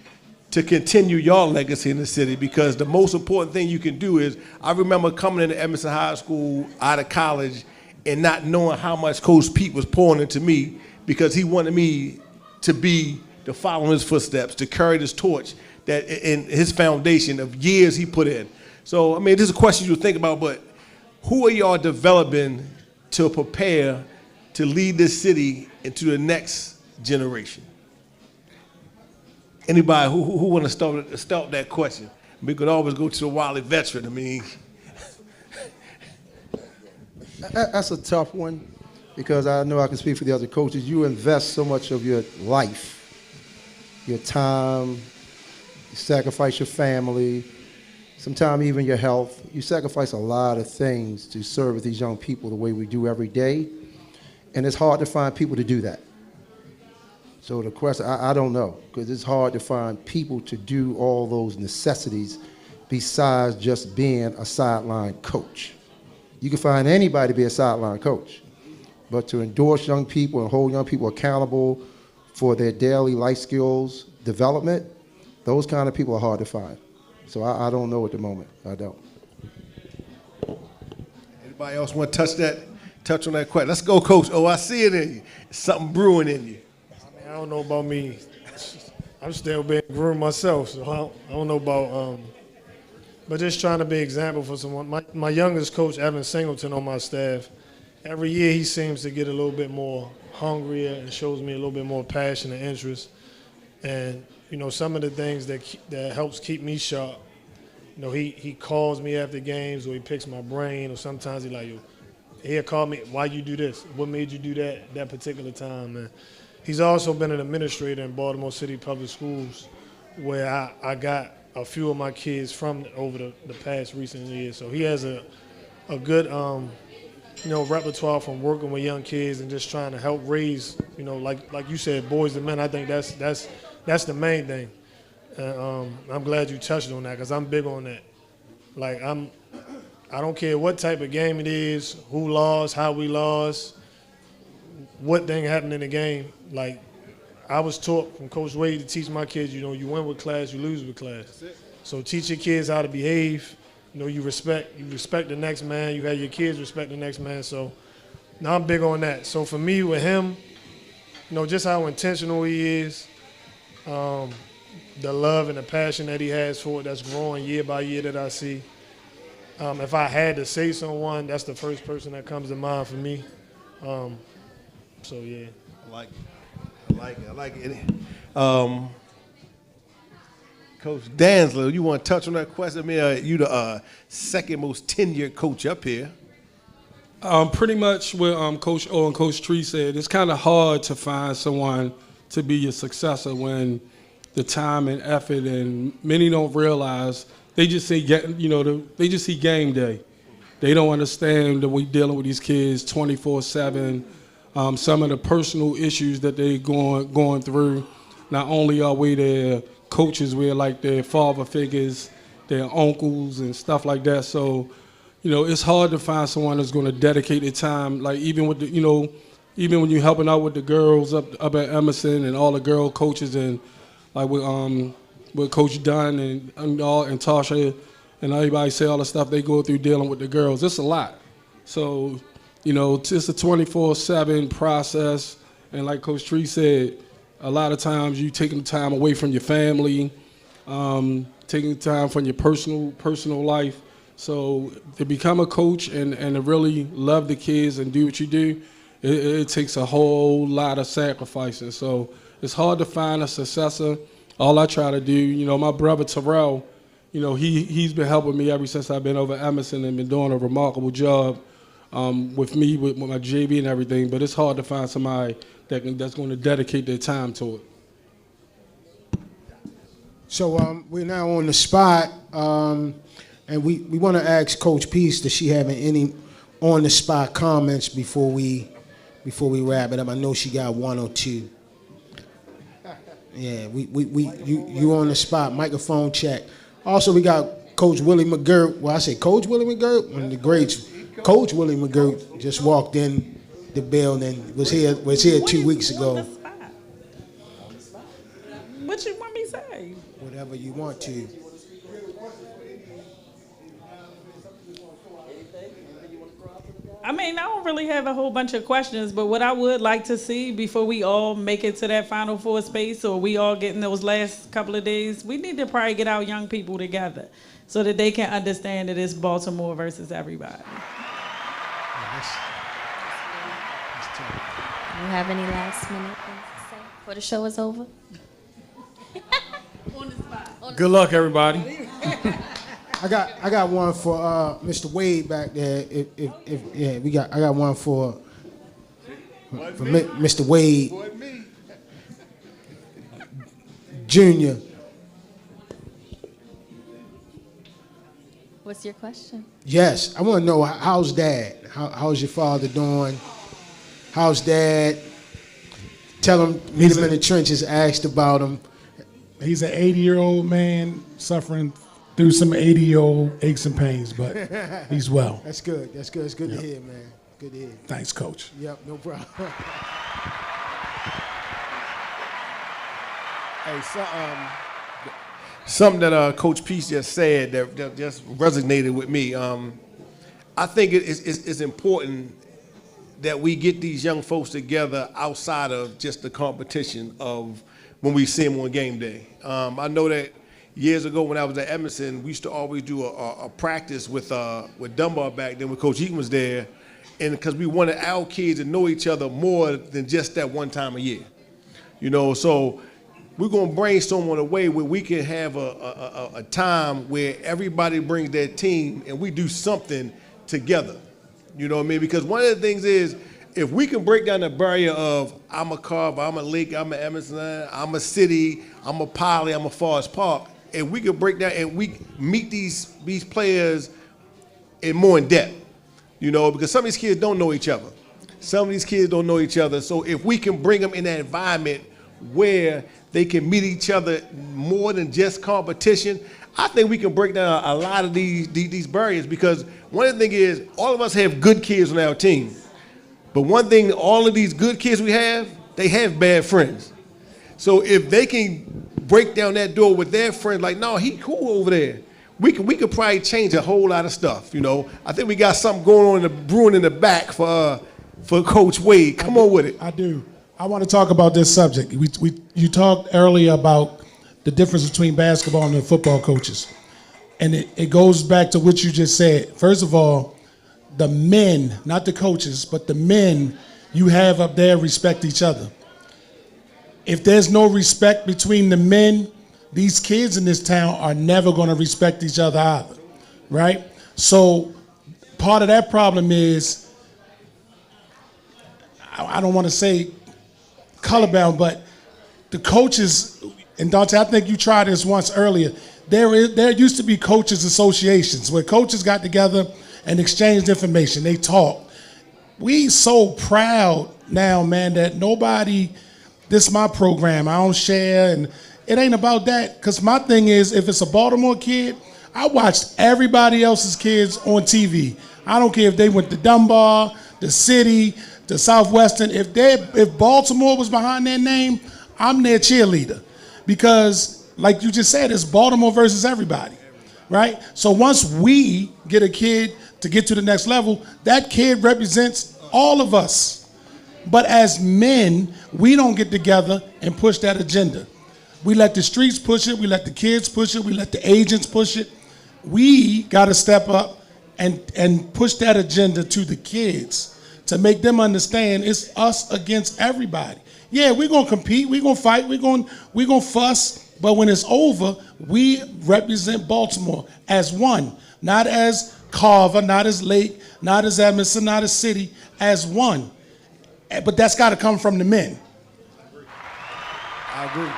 to continue your legacy in the city? Because the most important thing you can do is, I remember coming into Emerson High School out of college and not knowing how much Coach Pete was pouring into me, because he wanted me to follow in his footsteps, to carry this torch that in his foundation of years he put in. So, I mean, this is a question you think about, but who are y'all developing to prepare to lead this city into the next generation? Anybody who want to start that question? We could always go to the Wiley veteran. I mean, that's a tough one, because I know I can speak for the other coaches. You invest so much of your life, your time, you sacrifice your family, sometimes even your health. You sacrifice a lot of things to serve with these young people the way we do every day, and it's hard to find people to do that. So the question, I don't know, because it's hard to find people to do all those necessities besides just being a sideline coach. You can find anybody to be a sideline coach, but to endorse young people and hold young people accountable for their daily life skills development, those kind of people are hard to find. So I don't know at the moment. I don't. Anybody else want to touch on that question? Let's go, Coach. Oh, I see it in you. Something brewing in you. I don't know about me. I'm still being groomed myself, so I don't know about, but just trying to be an example for someone. My youngest coach, Evan Singleton, on my staff, every year he seems to get a little bit more hungrier and shows me a little bit more passion and interest. And, you know, some of the things that helps keep me sharp, you know, he calls me after games, or he picks my brain, or sometimes he'll call me, why you do this? What made you do that particular time? And he's also been an administrator in Baltimore City Public Schools, where I got a few of my kids from over the past recent years. So he has a good, you know, repertoire from working with young kids and just trying to help raise, you know, like you said, boys and men. I think that's the main thing. And I'm glad you touched on that, because I'm big on that. Like, I don't care what type of game it is, who lost, how we lost, what thing happened in the game. Like, I was taught from Coach Wade to teach my kids, you know, you win with class, you lose with class. That's it. So teach your kids how to behave. You know, you respect the next man. You have your kids respect the next man. So now I'm big on that. So for me, with him, you know, just how intentional he is, the love and the passion that he has for it, that's growing year by year that I see. If I had to say someone, that's the first person that comes to mind for me. So, yeah. I like it. Coach Danzler, you want to touch on that question? I mean, you the second most tenured coach up here. Pretty much what Coach O and Coach Tree said. It's kind of hard to find someone to be your successor when the time and effort, and many don't realize, they just say, they just see game day. They don't understand that we're dealing with these kids 24/7. Some of the personal issues that they're going through. Not only are we their coaches, we're like their father figures, their uncles and stuff like that. So, it's hard to find someone that's going to dedicate their time. Like even with even when you're helping out with the girls up at Emerson and all the girl coaches, and like with Coach Dunn and Tasha and everybody say all the stuff they go through dealing with the girls. It's a lot. So, it's a 24/7 process. And like Coach Tree said, a lot of times you taking time away from your family, taking time from your personal life. So to become a coach and to really love the kids and do what you do, it takes a whole lot of sacrifices. So it's hard to find a successor. All I try to do, my brother Terrell, he's been helping me ever since I've been over at Emerson and been doing a remarkable job with me, with my JV and everything. But it's hard to find somebody that's going to dedicate their time to it. So we're now on the spot, and we want to ask Coach Peace, does she have any on-the-spot comments before we wrap it up? I know she got one or two. Yeah, you on the spot, microphone check. Also, we got Coach Willie McGirt. Well, I say Coach Willie McGirt, one of the greats. Coach Willie McGirt just walked in the building. Was here 2 weeks ago. What you want me to say? Whatever you want to. I mean, I don't really have a whole bunch of questions, but what I would like to see before we all make it to that Final Four space, or we all get in those last couple of days, we need to probably get our young people together so that they can understand that it's Baltimore versus everybody. You have any last minute things to say before the show is over? On the spot. Good luck, everybody. I got one for Mr. Wade back there. I got one for Mr. Wade Jr. What's your question? Yes, I want to know how's Dad? How's your father doing? How's Dad? Tell him, meet him in the trenches. Asked about him. He's an 80-year-old man suffering through some 80-year-old aches and pains, but he's well. That's good. That's good. It's good to hear, man. Good to hear. Thanks, Coach. Yep, no problem. Hey, something that Coach Peace just said that just resonated with me. I think it's important that we get these young folks together outside of just the competition of when we see them on game day. I know that years ago when I was at Emerson, we used to always do a practice with Dunbar back then when Coach Eaton was there, and because we wanted our kids to know each other more than just that one time a year. So we're going to brainstorm on a way where we can have a time where everybody brings their team and we do something together. You know what I mean? Because one of the things is, if we can break down the barrier of I'm a Carver, I'm a Lake, I'm a Emerson, I'm a City, I'm a Poly, I'm a Forest Park, and we can break down and we meet these players more in depth, because some of these kids don't know each other. Some of these kids don't know each other. So if we can bring them in that environment where they can meet each other more than just competition, I think we can break down a lot of these barriers, because one of the things is all of us have good kids on our team. But one thing, all of these good kids we have, they have bad friends. So if they can break down that door with their friends, like, no, he cool over there, we could probably change a whole lot of stuff. I think we got something going on brewing in the back for Coach Wade. Come on with it. I do. I want to talk about this subject. You talked earlier about the difference between basketball and the football coaches. And it goes back to what you just said. First of all, the men, not the coaches, but the men you have up there respect each other. If there's no respect between the men, these kids in this town are never going to respect each other either, right? So part of that problem is, I don't want to say colorbound, but the coaches, and Dante, I think you tried this once earlier, there used to be coaches associations where coaches got together and exchanged information. They talked. We so proud now, man, that nobody, this is my program, I don't share, and it ain't about that. Because my thing is, if it's a Baltimore kid, I watched everybody else's kids on TV. I don't care if they went to Dunbar, the city, the Southwestern. If Baltimore was behind their name, I'm their cheerleader. Because, like you just said, it's Baltimore versus everybody, right? So once we get a kid to get to the next level, that kid represents all of us. But as men, we don't get together and push that agenda. We let the streets push it, we let the kids push it, we let the agents push it. We got to step up and push that agenda to the kids to make them understand it's us against everybody. Yeah, we're going to compete, we're going to fight, we're going to fuss, but when it's over, we represent Baltimore as one, not as Carver, not as Lake, not as Edmondson, not as City, as one. But that's got to come from the men. I agree.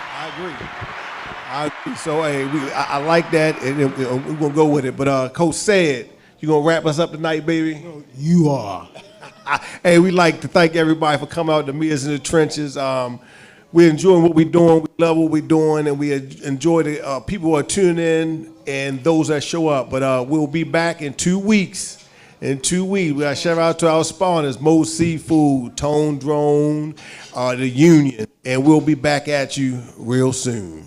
So, hey, I like that, and we're going to go with it. But Coach said, you going to wrap us up tonight, baby? You are. Hey, we'd like to thank everybody for coming out to Meet Us in the Trenches. We're enjoying what we're doing. We love what we're doing, and we enjoy the people who are tuning in and those that show up. But we'll be back in 2 weeks. We got to shout out to our sponsors, Mo's Seafood, Tone Drone, the Union, and we'll be back at you real soon.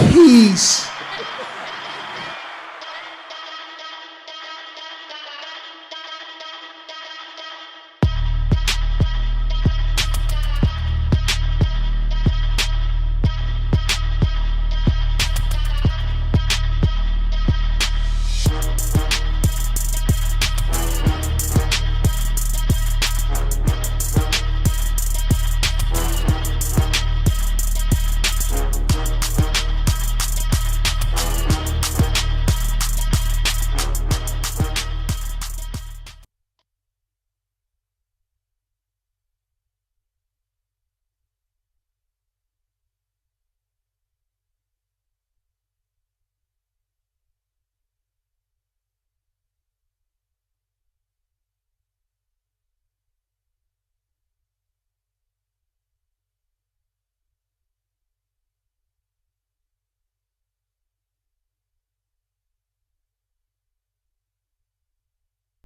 Peace.